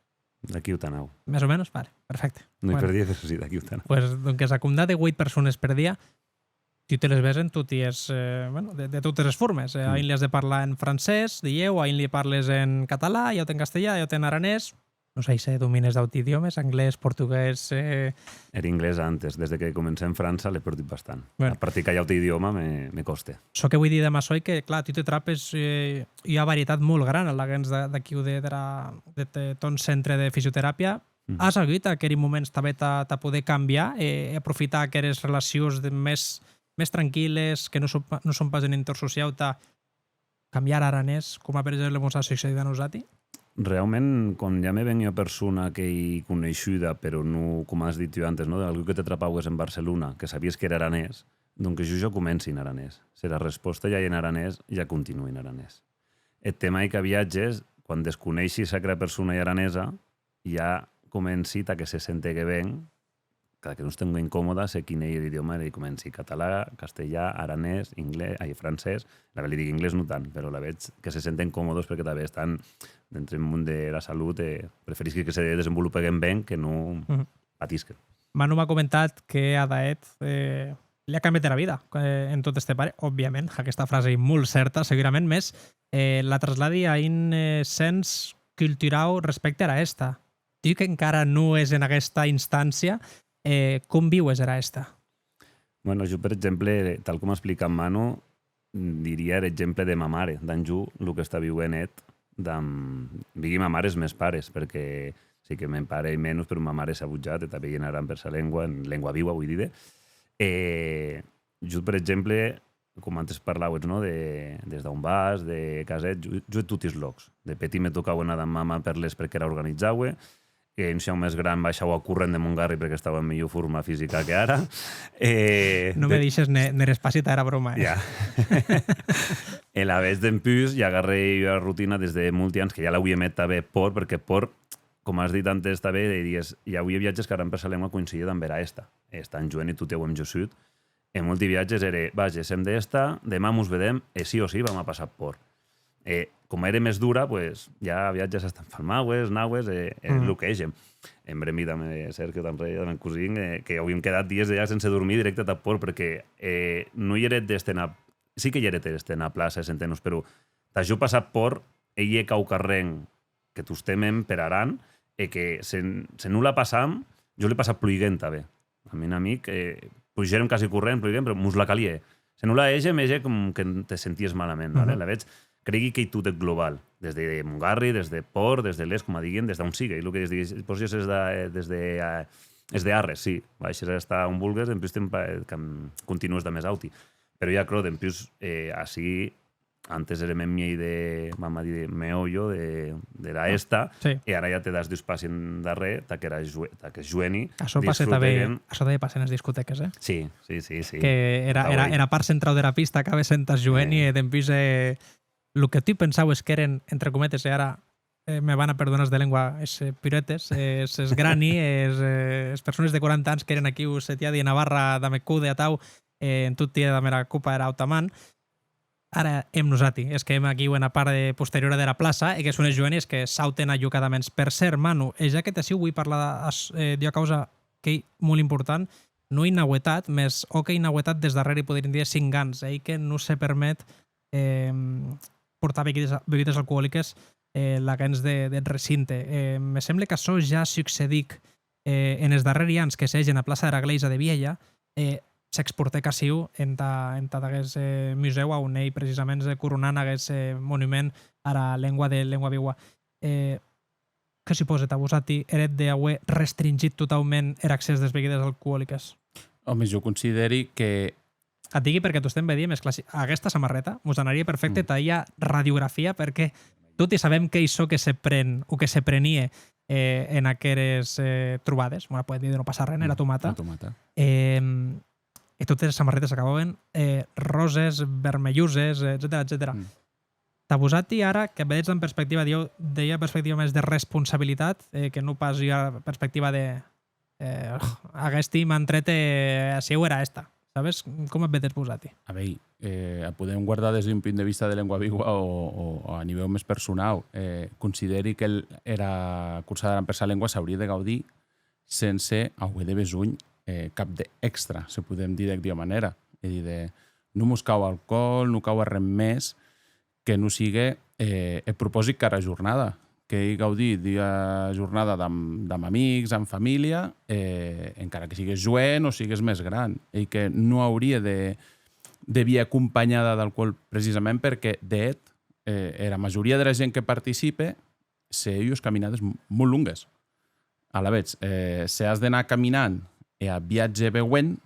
D'aquí ho teneu. Més o menys? Vale, perfecte. No hi Bueno. per dia, però sí, d'aquí ho tenen. Pues, doncs, a comdat de 8 persones per dia, tu te les ves en totes, bueno, de totes les formes. A un li has de parlar en francès, dieu, a un li parles en català, jo en castellà, jo en aranès. No sé si domines d'idiomes, anglès, portuguès... Era anglès antes. Des de que comencé en França l'he perdut bastant. Bueno. A practicar ja idioma me costa. Això que vull dir de Massoi, que clar, tu te trapes, hi ha varietat molt gran a l'agents d'aquí de ton centre de fisioteràpia. Has hagut a aquells moments també a poder canviar, aprofitar aquelles relacions més tranquil·les, que no són pas en entorn social, a canviar a aranès, com per exemple mos ha succeït a nosaltres? Realment, quan ja me venia persona que hi coneixuda, però no, com has dit jo antes, no? Algú que te trapaues en Barcelona, que sabies que era aranès, doncs jo comenci en aranès. Si la resposta ja en aranès, ja continuo en aranès. El tema és que viatges, quan desconeixis aquella persona aranesa, ja comenci a que se sente que ven, que no estigui incòmoda, sé quin és l'idioma, i comenci català, castellà, aranès, francès. La li dic anglès no tant, però la veig que se senten còmodes perquè també estan dintre del món de la salut, preferisc que se desenvolupin bé que no patisquen. Manu m'ha comentat que a Daet li ha canviat la vida en tot este pare. Òbviament, aquesta frase és molt certa, segurament més. La trasladi a un sens cultural respecte a esta. Tu que encara no és en aquesta instància, com vius era esta? Bueno, jo, per exemple, tal com ha explicat Manu, diria l'exemple de ma mare, d'Anju, el que està viuent digui ma mare és més pares, perquè sí que mon pare i menys, però ma mare s'ha butjat, i també hi anaran per sa llengua, en llengua viva, vull dir. Jo, per exemple, com antes parlaves, no? Des d'on vas, de caset, jo he tots els llocs. De petit me tocava anar amb mama per les perquè era organitzau, que en seu més gran baixava a corrent de Montgarri perquè estava en millor forma física que ara. No me deixes n'eres pasita, era broma. Ja. La vez d'en Pus ja agarré la rutina des de molt anys, que ja l'havia met també perquè com has dit antes també, diries, hi havia viatges que ara per sa llengua coincidien amb era esta. En Joan i tu teu hem Jossut. En molts viatges era, vaja, sem d'esta, demà mos vedem, sí o sí vam a passar por. Com era més dura, pues, ja viatges estan falmaues, naues, el que és. En Bremi també, Sergio, també, el cosín, que havíem quedat dies allà sense dormir directe a por, perquè no hi era d'estenar, sí que hi era d'estenar a plaça, sentent-nos, però t'ajo passat por, ell cau carreng, que tu estem per Aran, que se no la passam, jo l'he passat pluiguent, també. A mi un amic, pujarem quasi corrent, pluiguent, però mos la calia. Se no la ege, m'ege com que te senties malament, la veig. Cregui que hi tot és global, des de Montgarri, des de Port, des de l'Est, com a diguin, des d'on sigui. El que diguis, poses des de Arres, sí. Baixes a on vulgues, en plus continues de més auti. Però ja, clar, en plus, així, antes érem en miei de, mamà dir, meollo, de la esta, i ara ja te das dos passi darrere, que és jueni. Això també passa en les discoteques, eh? Sí. Que era part central de la pista, acaba sent jueni, i d'en plus... El que tu pensaves que eren, entre cometes, i ara me van a perdonar de llengua, és piretes, és grani, és persones de 40 anys que eren aquí, setia de Navarra, de Mecú, de Atau, en tot dia de la Copa era Autaman. Ara hem nosaltres, és que hem aquí una part posterior de la plaça, i que són els juvenis que sauten allucadaments. Per cert, Manu, ja que t'assiu vull parlar d'una causa que és molt important, no inauetat, més o que inauetat des darrere i podríem dir 5 anys, que no se permet portar begudes alcohòliques l'agents de recinte. Me sembla que això ja succedic en els darrers anys que s'egen a plaça de la Gleisa de Viella, s'exporta cassiu en aquest museu on ell precisament coronant aquest monument a la llengua viua. Què suposa a vosaltres eret d'haver restringit totalment l'accés de begudes alcohòliques? Home, jo consideri que et digui perquè tu estem bé dient més clàssic. Aquesta samarreta mos anaria perfecte talla radiografia perquè tot i sabem que això que se pren o que se prenia en aquelles trobades, bueno, podem dir de no passar res, era tomata. I totes les samarretes acabaven roses, vermelluses, etc. T'ha posat ara que veig en perspectiva, deia perspectiva més de responsabilitat, que no pas ja perspectiva de aquesta mantreta si ho era esta. Sabes? Com et vedes posat-hi? A veure, podem guardar des d'un punt de vista de llengua viva o a nivell més personal. Consideri que era cursada per sa llengua s'hauria de gaudir sense haver de besuny cap d'extra, se podem dir d'aquella manera. És a dir, no mos cau alcohol, no cau res més que no sigui el propòsit cada jornada, que hi gaudir dia jornada amb amics, amb família, encara que sigues jovent o sigues més gran, i que no hauria de vir acompanyada d'alcohol precisament perquè, la majoria de la gent que participa se ells caminades molt lungues. A la vegada, si has d'anar caminant a viatge beuen,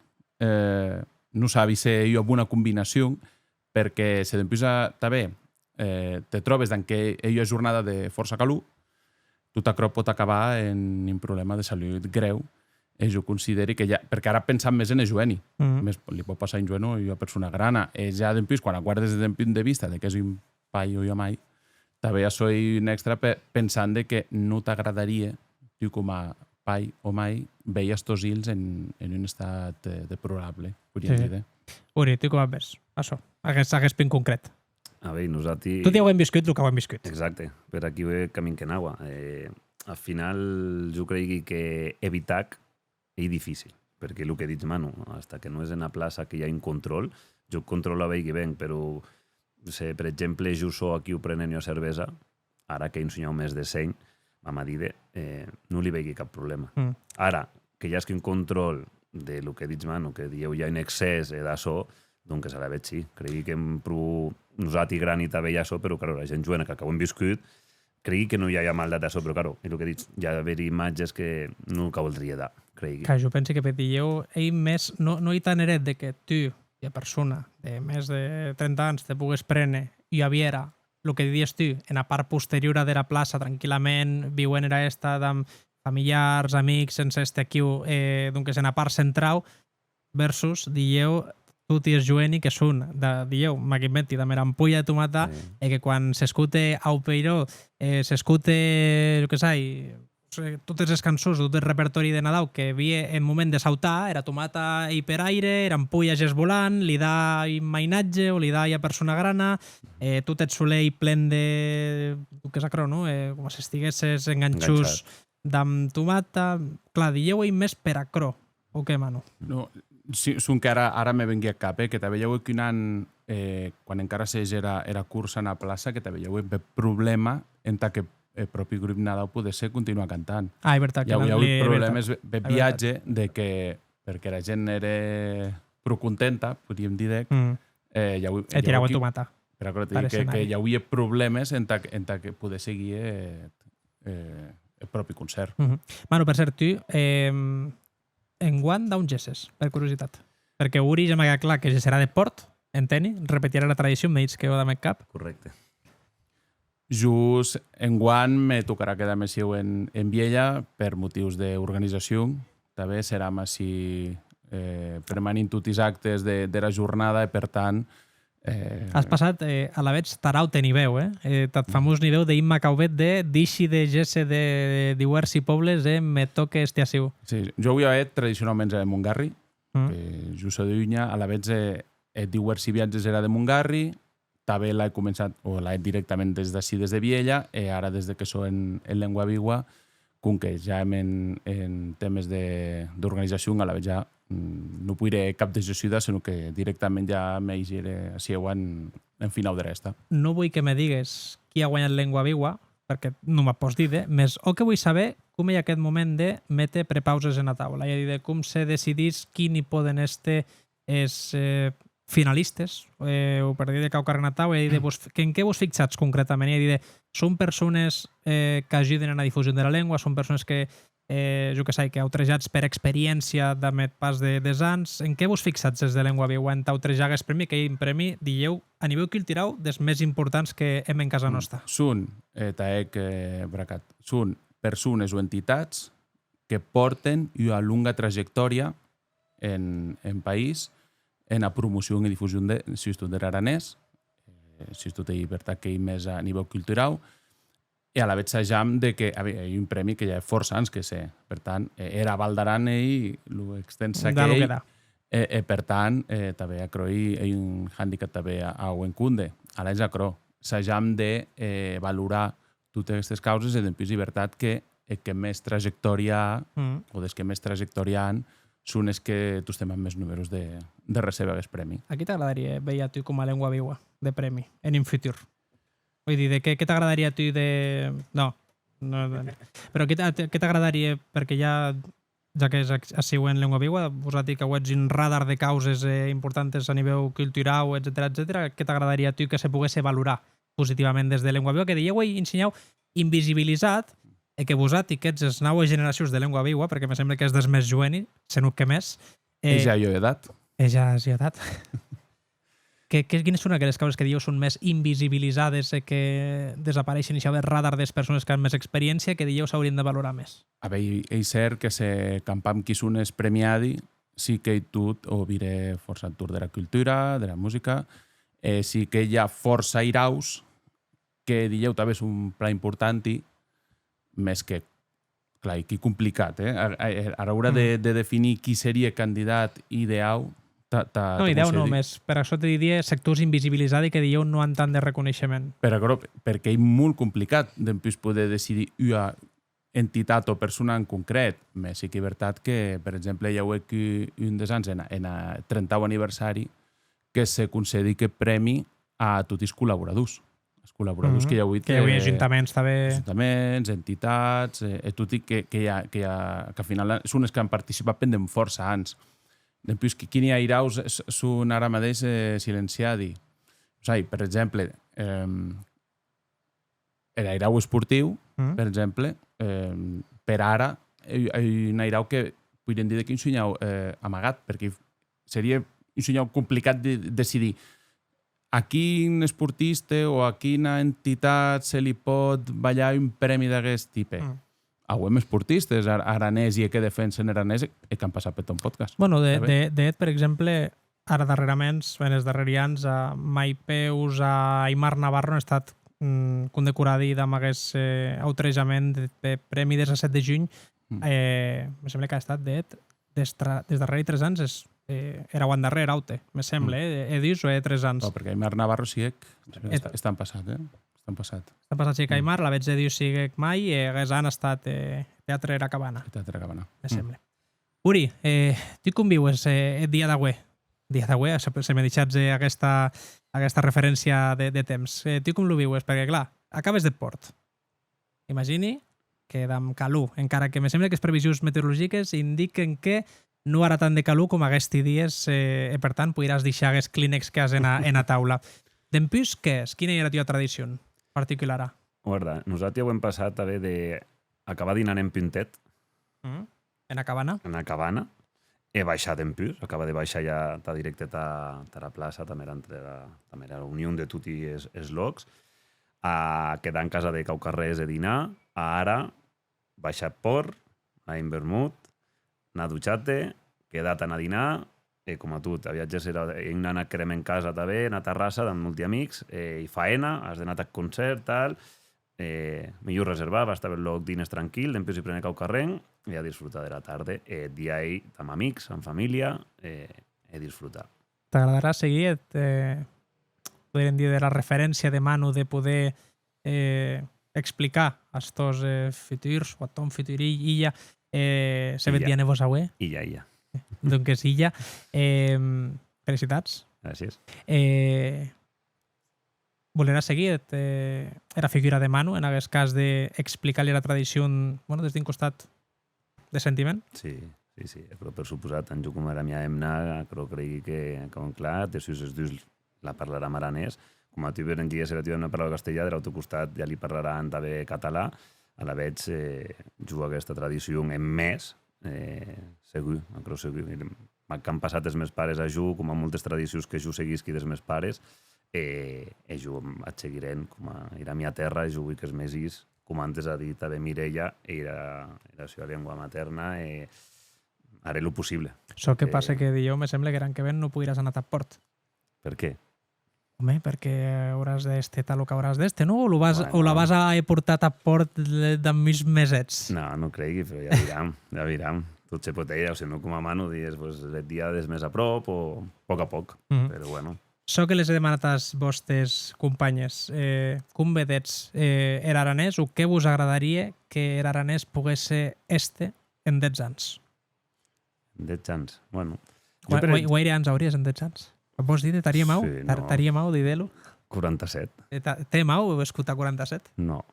no sabi ser jo una combinació, perquè si després també te trobes que hi ha jornada de força calor, tot això pot acabar en un problema de salut greu. Jo considero que ja... Perquè ara pensant més en el jovent, li pot passar a un jovent o a una persona grana. Ja després, quan guardes des del punt de vista que és un pai o jo mai, també ja soy un extra pensant que no t'agradaria, tu com a pai o mai, veia estos ills en un estat deplorable, podríem dir. Uri, tu com et veus? Això, aquest pin concret. A veure, nosaltres... Tot ja ho hem viscut, el que ho hem viscut. Exacte, per aquí ve camí que n'agua. Al final, jo crec que evitar és difícil, perquè el que dic, Manu, hasta que no és en la plaça que hi ha un control, jo controlo veig ben, però per exemple, jo soc aquí ho prenen jo cervesa, ara que he ensenyat més de seny, vam a dir, no li vegi cap problema. Ara, que hi hagi un control de lo que dic, Manu, que dieu ja en excés d'això, doncs que se la veig sí. Crec que nosaltres gran i també hi ha això, però claro, la gent jovent que acabem viscut, crec que no hi ha maldat d'això, però claro, el que dic, hi ha d'haver imatges que no que voldria dar, crec. Que jo penso que per dieu, ell més, no hi tan heret de que tu, la persona de més de 30 anys, te pugues prendre i haviera el que dius tu, en la part posterior de la plaça, tranquil·lament, viuen era esta amb familiars, amics, sense este aquí, doncs en la part central, versus, dieu, tu tens jovent que són, dieu, m'inventi, de mera ampolla de tomata, que quan s'escute au peiró, s'escute, el que sé, totes les cançons, tot el repertori de Nadal que havia en moment de saltar, era tomata i per aire, era ampolla gest volant, li da mainatge o li da a persona grana, tot el soleil plen de... que és acrò, no? Com si estiguesses enganxós d'amb tomata... Clar, dieu més per acrò, o què, Manu? No, són que ara me vengui a cap, que també hi ha un any, quan encara era cursa en la plaça, que també hi ha un problema en que el propi grup Nadal poder ser continuar cantant. És veritat. Hi ha hagut problemes de viatge de que, perquè la gent era prou contenta, podríem dir, he tirat tomata. Que hi havia problemes en que poder seguir el propi concert. Manu, per cert, tu, enguany d'on gesses, per curiositat? Perquè Uri ja m'ha quedat clar que serà de port, en tenis, repetirà la tradició, m'he dit que ho de cap. Correcte. Just enguany me tocarà quedar més en Viella per motius d'organització. També serà així permanent tots els actes de la jornada i, per tant... Has passat a la vegada tarau te niveu, Tat famós niveu d'Imma Cauvet de d'ixi de gesse de diversi pobles me toque este asiu. Sí, jo avui he tradicionalment a Montgarri, jo soc d'Unya, a la vegada diversi viatges era de Montgarri, també l'he començat, o l'he directament des d'ací, des de Viella, i ara des que soc en llengua vigua, com que ja en temes d'organització, a la vegada ja no puiré cap decisió, sinó que directament ja m'eixiré així en final de resta. No vull que me digues qui ha guanyat llengua vigua, perquè no me pots dir, més o que vull saber com hi ha aquest moment de metre prepauses en la taula, i de com se decidís quin hi poden estar els finalistes, o per dir de cau carrenatau, i de en què vos fixats concretament? I de, són persones que ajuden en la difusió de la llengua, són persones que, jo que sé, que heu trejats per experiència d'amet pas de anys, en què vos fixats des de llengua viu? En tau trejagues per mi, que per mi, dieu, a nivell que el tirau, dels més importants que hem en casa nostra. Són, bracat, són persones o entitats que porten una longa trajectòria en país, en la promoció i difusió de l'Institut de l'Aranès, l'Institut de Llibertat que hi més a nivell cultural, i a la vegada sagem que hi ha un premi que ja és força anys que sé. Per tant, era a Val d'Aran i l'extensa que ell, per tant, també a Croi hi ha un hàndicap també a Uencunde, a l'Eix a Cro. Sagem de valorar totes aquestes causes i després llibertat que que més trajectòria o des que més trajectòria han són els que tu estem amb més números de recerva aquest premi. A qui t'agradaria veure a tu com a llengua viva de premi en un futur? Vull dir, què t'agradaria a tu de... No. Però què t'agradaria, perquè ja que és següent llengua viva, vos ha dit que ets un radar de causes importants a nivell cultural, etc. Què t'agradaria a tu que se pogués valorar positivament des de llengua viva? Que dieu i ensenyeu invisibilitzat que vosaltres, que ets les noves generacions de llengua viva, perquè me sembla que és des més jovent, senuc que més... Ja jo he edat. Ja és edat. Quines són aquelles causes que dieu són més invisibilitzades, que desapareixen i això ve radar de les persones que han més experiència, que dieu s'haurien de valorar més? A veure, és cert que se campam qui són els premiadi, sí que tot ho viré força entorn de la cultura, de la música, sí que hi ha força iraus que dieu també és un pla important més que, clar, i complicat, a l'hora de definir qui seria candidat ideal. No, ideal no, més. Per això te diria sectors invisibilitzats i que dieu no han tant de reconeixement. Perquè és molt complicat després poder decidir una entitat o persona en concret. Més sí que és veritat que, per exemple, hi ha un dels anys en el 30è aniversari que se concedi aquest premi a tots els col·laboradors. Els col·laboradors que hi ha hagut... Que hi ha ajuntaments, també... Ajuntaments, entitats, tot i que al final són els que han participat pendent força anys. Després, qui n'hi ha iraus són ara mateix silenciats. O sigui, per exemple, l'airau esportiu, per exemple, per ara, hi ha un airau que podríem dir que és un senyal amagat, perquè seria un senyal complicat de decidir a quin esportista o a quina entitat se li pot ballar un premi d'aquest tipus. Avui esportistes aranès i que defensen aranès que han passat per tot un podcast. Bueno, per exemple, ara darrerament, en els darrers anys, a Maipeus, a Aimar Navarro han estat condecorats amb aquest autorejament de premi des del 7 de juny. Me sembla que ha estat des darrere 3 anys era quan darrer aute, me sembla, dius o 3 anys. Perquè Aimar Navarro sí que estan passat, Estan passat sí que Aimar, la veig de dius sí que mai, i aquests han estat Teatre Era Cabana. Teatre Cabana. Me sembla. Uri, tu com vius el dia d'avui? Dia d'avui, se m'ha deixat aquesta referència de temps. Tu com ho vius? Perquè, clar, acabes de port. Imagini que d'am calor, encara que me sembla que les previsions meteorològiques indiquen que no harà tant de calor com aquests dies i, per tant, podràs deixar aquests clínex que has en a taula. Dempús, què és? Quina era la teva tradició particular? Guarda, nosaltres ho hem passat a haver d'acabar dinant en Pintet. En a cabana? En a cabana. He baixat en Pus, acaba de baixar ja directe a la plaça, també era la unió de tots els locs. A quedar en casa de Caucarrés a dinar. Ara, baixat port, anar en vermut, anar a dutxar-te, quedat a anar a dinar, com a tu, a viatges hem anat crem en casa també, anar a Terrassa amb molts amics, i faena, has d'anar a concert, tal, millor reservar, va estar el lloc dines tranquil, després hi prene Caucarrenc, i a disfrutar de la tarda, dia ahir amb amics, amb família, i disfrutar. T'agradarà seguir, podríem dir, de la referència de Manu, de poder explicar als teus futurs, o a ton futur illa, se vet dient vos avui. Illa. Donc és illa. Felicitats. Gràcies. Volerà seguir la figura de Manu, en aquest cas d'explicar-li la tradició des d'un costat de sentiment? Sí, però per suposat, en jo com era mia emna, crec que, com clar, de sus es dius la parlarà en aranès, com a tu en guia serà una paraula castellà, de l'altre costat ja li parlaran també català, a la veig juga aquesta tradició en més, segur, crec segur. Que han passat els meus pares a ju, com a moltes tradicions que jo seguisqui dels meus pares, jo et seguirem, com a ir a mia terra, jo vull que els mesis, com antes ha dit també Mireia, era la seva llengua materna, haré el possible. Això que passa que jo me sembla que l'any que ven no podràs anar a port. Per què? Home, perquè hauràs d'este tal o que hauràs d'este, no? O la vas a portar a port d'en mig mesets? No cregui, però ja viram. Tot se pot ella, o si no com a mano, dius, el dia des més a prop o a poc. Però bueno. so que les he demanat als vostres companyes com vedets era aranès o què vos agradaria que era aranès pogués ser en 10 anys. 10 anys, bueno. Guaire anys hauries en 10 anys? Vols dir, taria mau? Sí, no. Taria mau, dir-lo? 47. Té mau escoltar 47? No.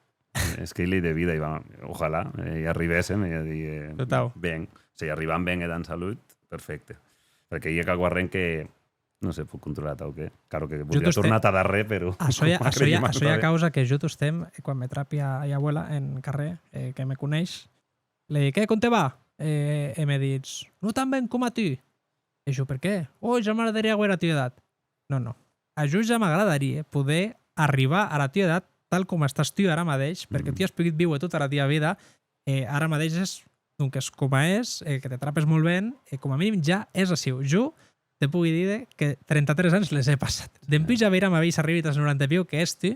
És que ell de vida, i va, ojalà, hi arribéssim, i dir, ben. Si arribam ben en salut, perfecte. Perquè hi ha quelqu'u que no sé, puc controlar o què. Claro que volia tornar a darrer, però... Això hi ha causa que jo estem, quan me trapi a abuela en carrer, que me coneix, le dic, com te va? Me dits, no tan ben com a tu. I jo, per què? Ja m'agradaria veure a la teva edat. No. A jo ja m'agradaria poder arribar a la teva edat tal com estàs tu ara mateix, perquè tu has pogut viure tota la teva vida, ara mateix és com és, que te trapes molt ben, com a mínim ja és així. Jo te puc dir que 33 anys les he passat. D'empí ja veurem a vells arribit als 90 piu, que és tu,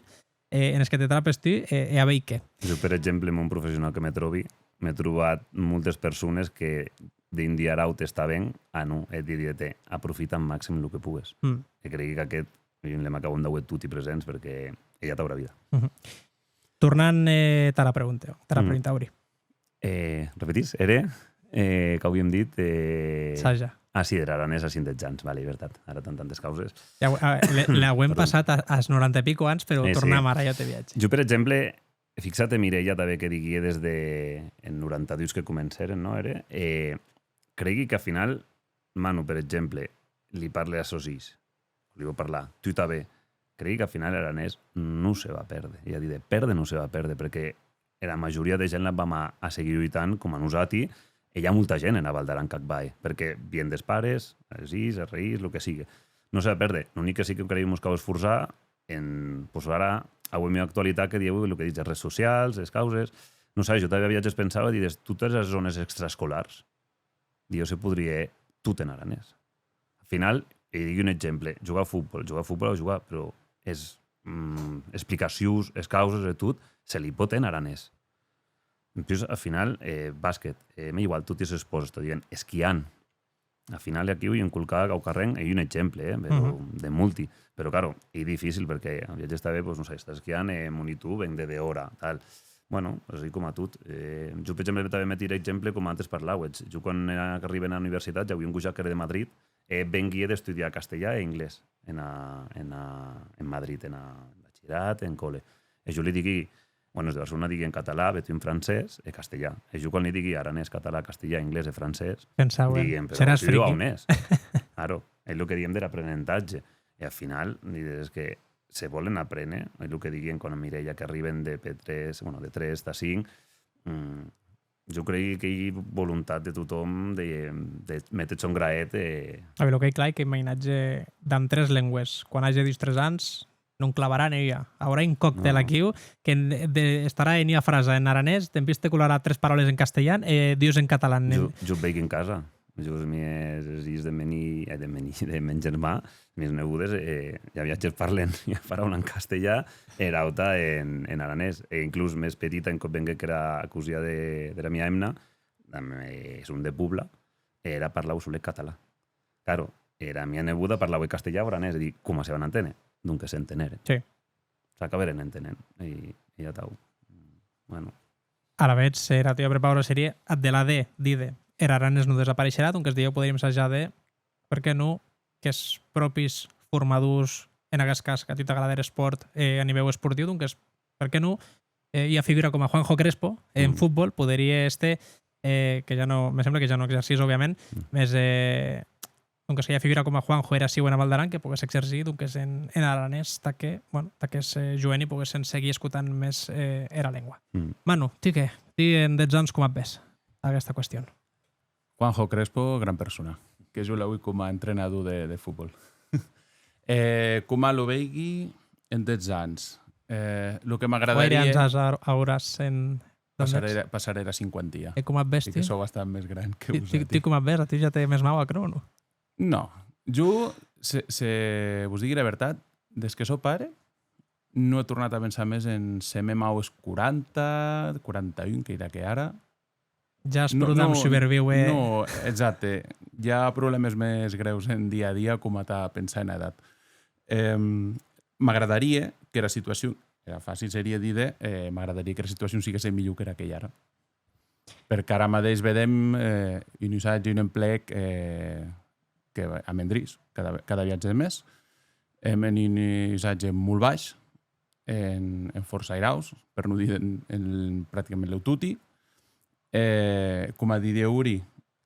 en els que te trapes tu, a veure què. Jo, per exemple, amb un professional que me trobi, m'he trobat moltes persones que d'un dia ara ho t'estaven, no, et dir-te, aprofita al màxim el que pugues. Que cregui que aquest, l'hem acabat d'auet tutti presents, perquè ella t'haurà vida. Tornant a la pregunta, Auri. Repetís? Era, que havíem dit... Saja. Sí, era aranès a 110 anys, vale, veritat. Ara tantes causes. L'hem passat als 90 i pico anys, però tornem ara, ja te viatge. Jo, per exemple, fixa't en Mireia també que digui des de en 92 que començaren, no? Cregui que al final, Manu, per exemple, li parla a sos fills, li vau parlar, tu també, cregui que al final l'aranès no se va perdre. I a dir, perdre no se va perdre, perquè la majoria de gent la vam a seguir lluitant, com a nosaltres, hi ha molta gent en Valdaran que va, perquè bien dels pares, els fills, els reis, el que sigui. No se va perdre. L'únic que sí que creiem que ho esforçar en posar ara a la meva actualitat que dieu el que dius, les redes socials, les causes... No sé, jo també viatges pensava i dius, totes les zones extraescolars, jo se podria tot en aranès. Al final, i digui un exemple, jugar a futbol o jugar, però és explicacions, les causes de tot, se li pot en aranès. Entonces, al final, bàsquet, igual, tot i les poses, t'ho dient, esquiant. Al final, aquí ho inculcava a Carreng, hi ha un exemple, de multi. Però, claro, és difícil, perquè a viatge està bé, no sé, estàs esquiant, monitor, venc de hora, tal. Bueno, així com a tot. Jo, per exemple, també m'he tirat exemple com antes parlàveu. Jo, quan arribé a la universitat, ja havia un gujat que era de Madrid, venguia d'estudiar castellà i anglès en Madrid, en batxillerat, en col·le. I jo li digui, bueno, de Barcelona digui en català, veig en francès, en castellà. I jo quan li digui aranès, català, castellà, anglès i francès, diguem, però seràs friki. On és? Claro, és el que diem de l'aprenentatge. I al final, és que se volen aprendre, és el que diguem quan a Mireia que arriben de P3, bueno, de 3 a 5, jo crec que hi ha voluntat de tothom de metre's un graet. A veure, el que és clar que imaginatge d'en 3 llengües, quan hagi dit 3 anys, no clavaran ella. Haurà un còctel aquí que estarà en una frase en aranès, després te colarà 3 paraules en castellà i dius en català. Jo veig en casa. Jo, els fills de men germà, les nebudes, ja viatges parlen paraula en castellà, era alta en aranès. Inclús més petita, en cop vengué que era cosida de la meva Emna, és un de Pobla, era parlar solet català. Claro, la meva nebuda parlava castellà o aranès, i dic, com se van entendre? Dunque s'enteneren. Sí. S'acabaren entenent. I ja tau. Bueno. Ara veig, la teva preparació seria de la D, dide. Era aranès no desapareixerà, doncs es diu podríem assajar de, per què no, que els propis formadors, en aquest cas, que a ti t'agrada l'esport a nivell esportiu, doncs per què no, hi ha figura com a Juanjo Crespo, en futbol, podria que ja no, me sembla que ja no exercís, òbviament, més doncs hi ha figura com a Juanjo era siu en Valdaran, que pogués exercir doncs en aranès, que és jovent i pogués seguir escoltant més la llengua. Manu, tu què? Tu en 10 anys com et ves aquesta qüestió? Juanjo Crespo, gran persona, que jo l'avui com a entrenador de futbol. Com a lo veigui en 10 anys. El que m'agradaria... Quants anys hauràs en... Passaré a 50. Com et ves, tu? I que sou bastant més gran que vosaltres. Tu com et ves? A ti ja té més mau a creu, no? No. Jo, vos digui la veritat, des que sóc pare, no he tornat a pensar més en ser més mau 40, 41, que era que ara... Ja es prudent superviu, No, exacte. Hi ha problemes més greus en dia a dia com a pensar en edat. m'agradaria que la situació, era fàcil seria dir m'agradaria que la situació sigués millor que era que hi ara. Perquè ara mateix vedem un usatge i un emplec que a Mendris, cada viatge de més, en un usatge molt baix, en força airaus, per no dir pràcticament l'eututi. Com a dit Uri,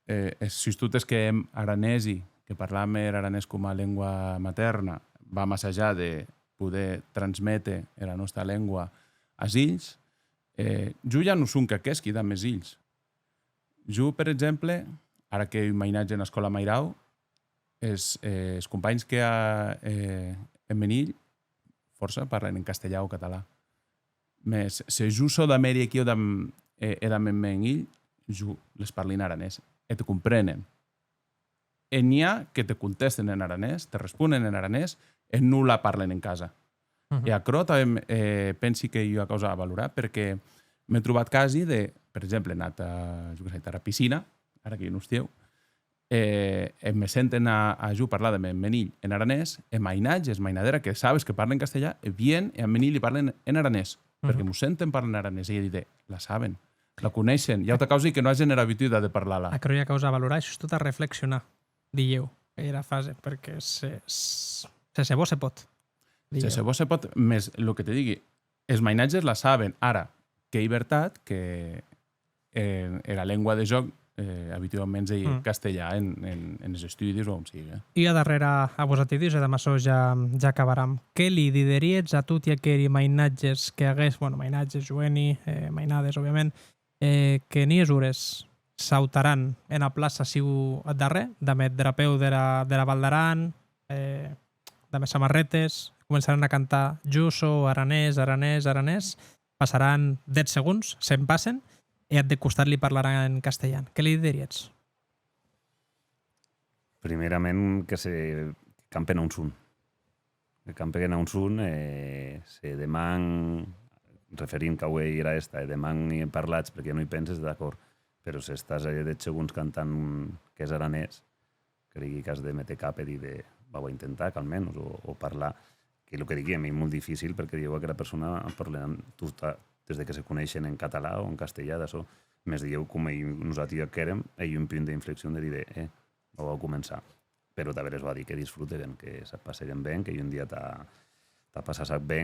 els instituts que hem aranesi, que parlam aranès com a llengua materna, va més enllà de poder transmetre la nostra llengua als ills. Jo ja no som que aquest qui da més ills. Jo, per exemple, ara que imaginatge en l'escola Mairau, els companys que en Menill força parlen en castellà o català. Més, si jo soc d'Amèria aquí o d'Amèrica, jo les parlo en aranès i te comprenen. N'hi ha que te contesten en aranès, te responen en aranès i no la parlen en casa. I això també pensi que jo a causa de valorar, perquè m'he trobat quasi de, per exemple, he anat a la piscina, ara que jo no esteu, me senten a jo parlar de Menill en aranès, en mainatges, mainadera, que sabes que parlen castellà, bien, en Menill i parlen en aranès, perquè m'ho senten parlar en aranès, i he dit, la saben, la coneixen, hi ha altra causa que no hagin habituat de parlar-la. A creure causa a valorar, això és tot a reflexionar, dieu, aquella fase, perquè se bo se pot. Se bo se pot, més el que te digui, els mainatges la saben, ara, que hi veritat que en la llengua de joc habitualment és castellà en els estudis o on sigui. I a darrere a vosaltres, i demà ja acabarem. Què li diries a tot i aquells mainatges que hagués, bueno, mainatges, jueni, mainades, òbviament, que ni és hores sautaran en la plaça siu a darrer, damet drapeu de la Val d'Aran, damet samarretes, començaran a cantar Juso, aranès, passaran 10 segons, se'n passen, i de costat li parlaran en castellà. Què li diries? Primerament, que se campen a un sun. Que campen a un sun, se deman, referint que avui era esta, deman ni parlats perquè no hi penses, d'acord, però si estàs allà de segons cantant que és aranès, crec que has de metre cap i dir, vau a intentar, que almenys, o parlar, que el que digui a mi és molt difícil perquè diu que la persona parlant des que se coneixen en català o en castellà, d'això, més dieu com nosaltres ja querem, hi ha un punt d'inflexió de dir, vau a començar. Però també es va dir que disfruten, que se passeguen bé, que un dia t'ha passat bé,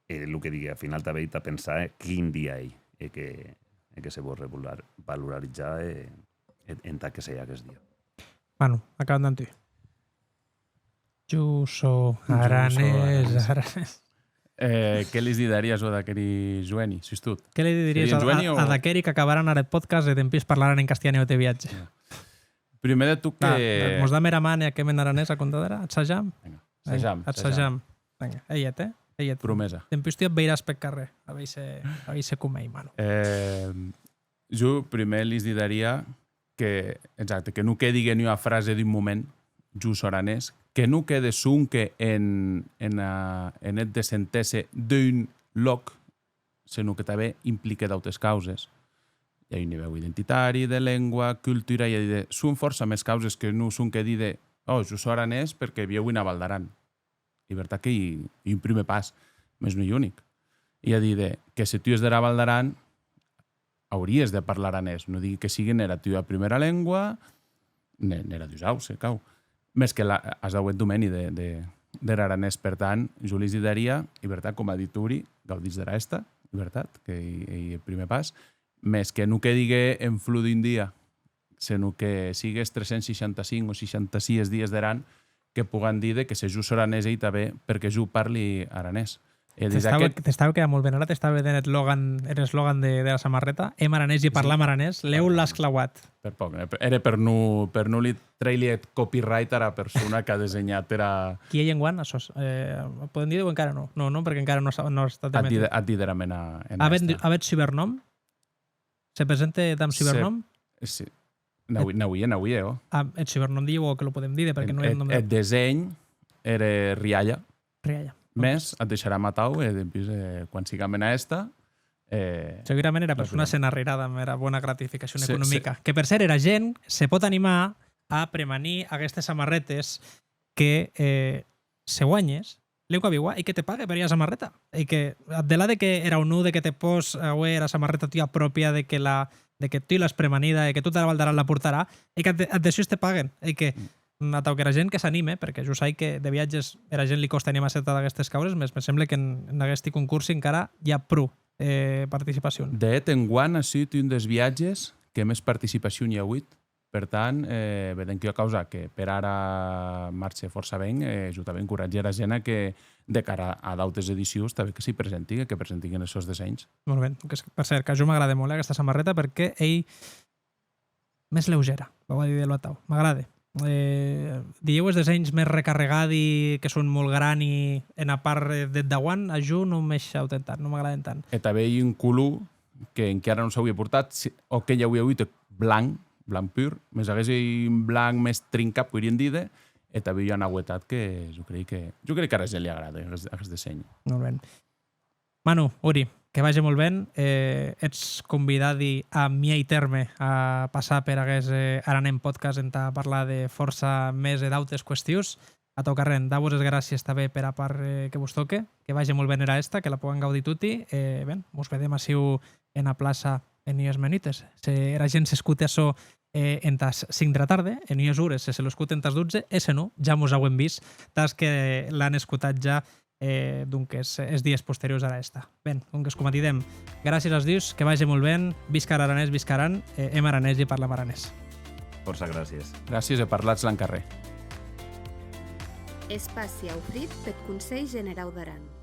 el que digui, al final també t'ha pensat quin dia hi, que se vol valoritzar en tant que sigui aquest dia. Manu, acabant amb tu. Juso, aranès. Què li diries o d'aquell jueni, si és tu? Què li diries a d'aquell que acabaran ara el podcast i d'empís parlaran en castellà o de viatge? Primer de tu que... Mos da mera mane a que men aranès a contadera? Atsajam? Atsajam. Vinga, eiet. Promesa. D'empís tu et veiràs per carrer, a veure com ell, Manu. Jo primer li diria que, exacte, que no quedi ni una frase d'un moment, just aranès, que no quede sunque en el de sentir-se d'un lloc, sinó que també implica d'altres causes. Hi ha un nivell identitari, de llengua, cultura, i són força més causes que no són que dir jo soc aranès perquè viu a Val d'Aran. I veritat que hi ha un primer pas, més no hi únic. I a dir que si tu és de la Val d'Aran, hauries de parlar aranès. No digui que sigui la teva primera llengua, n'era d'usau, se cau. Més que has d'haver domini de l'aranès. Per tant, jo li diria, i veritat, com ha dit Uri, gaudís de l'esta, i veritat, que hi el primer pas, més que no que digui en flu d'un dia, sinó que sigues 365 o 66 dies d'Aran que puguen dir que se jo soc aranès i també perquè jo parli aranès. T'estava quedant molt bé. Ara t'estava veient l'eslògan de la samarreta. Hem aranès i parlam aranès. L'heu l'has clauat. Per poc. Era per no li treure el copyright a la persona que ha dissenyat. Qui hi ha enguant? Podem dir-ho encara no? No, perquè encara no ha estat emetit. Et diderament en esta. Avet cibernom? Se presenta amb cibernom? Sí. N'avui, El cibernom diu que lo podem dir perquè no hi ha nom. El disseny era Rialla. Rialla. Més, et deixarà matar quan siguem a esta. Segurament era persona sent arreirada amb era bona gratificació econòmica. Que per cert, era gent se pot animar a premanir aquestes samarretes que se guanyes, lengua viua i que te pague per ir a samarreta. I que, de la de que era un nu, de que te pos era samarreta tua pròpia, de que tu l'has premanida, de que tu te la Valdaran la portarà, i que et d'això te paguen. I que que era gent que s'anime, perquè jo sé que de viatges era gent li costa animar a d'aquestes causes, me sembla que en aquest concurs encara hi ha prou participació. De enguany ha sigut un dels viatges que més participació hi ha hagut. Per tant, vedem que hi ha causa que per ara marxa força ben, jo també encoratger a gent que de cara a d'altres edicions també que s'hi presenti, que presentin els seus dissenys. Molt bé. Per cert, que a jo m'agrada molt aquesta samarreta perquè ell més lleugera, ho va dir de l'Atau. M'agrada. Dieu els dissenys més recarregats i que són molt gran i en a part de daguant, a jo no m'eixau tant, no m'agraden tant. I també hi ha un color que encara no s'hauria portat, o que ja ho havia dit, blanc pur, més hagués un blanc més trincat, podríem dir, i també hi ha una agüetat que jo crec que a la gent li agrada, aquest disseny. Molt bé. Manu, Uri, que vagi molt bé. Ets convidat a mi i terme a passar per aquest Aranem Podcast en a parlar de força més d'altres qüestions. A tocar res, dar-vos les gràcies també per a part que vos toque, que vagi molt bé era esta, que la puguem gaudir tutti. Bé, us vedem assiu en a plaça en unes menites. La gent s'escute això en tas 5 de la tarda, en unes hores se l'escute en tas 12, ese no, ja mos ho hem vist, tas que l'han escutat ja els dies posteriors a esta. Bé, doncs com a didem, gràcies als dius, que vagi molt bé, visca Aranès, visca Aran, hem aranès i parlem aranès. Força gràcies. Gràcies, he parlat l'encarrer. Espaci a Ofrit pel Consell Generau d'Aran.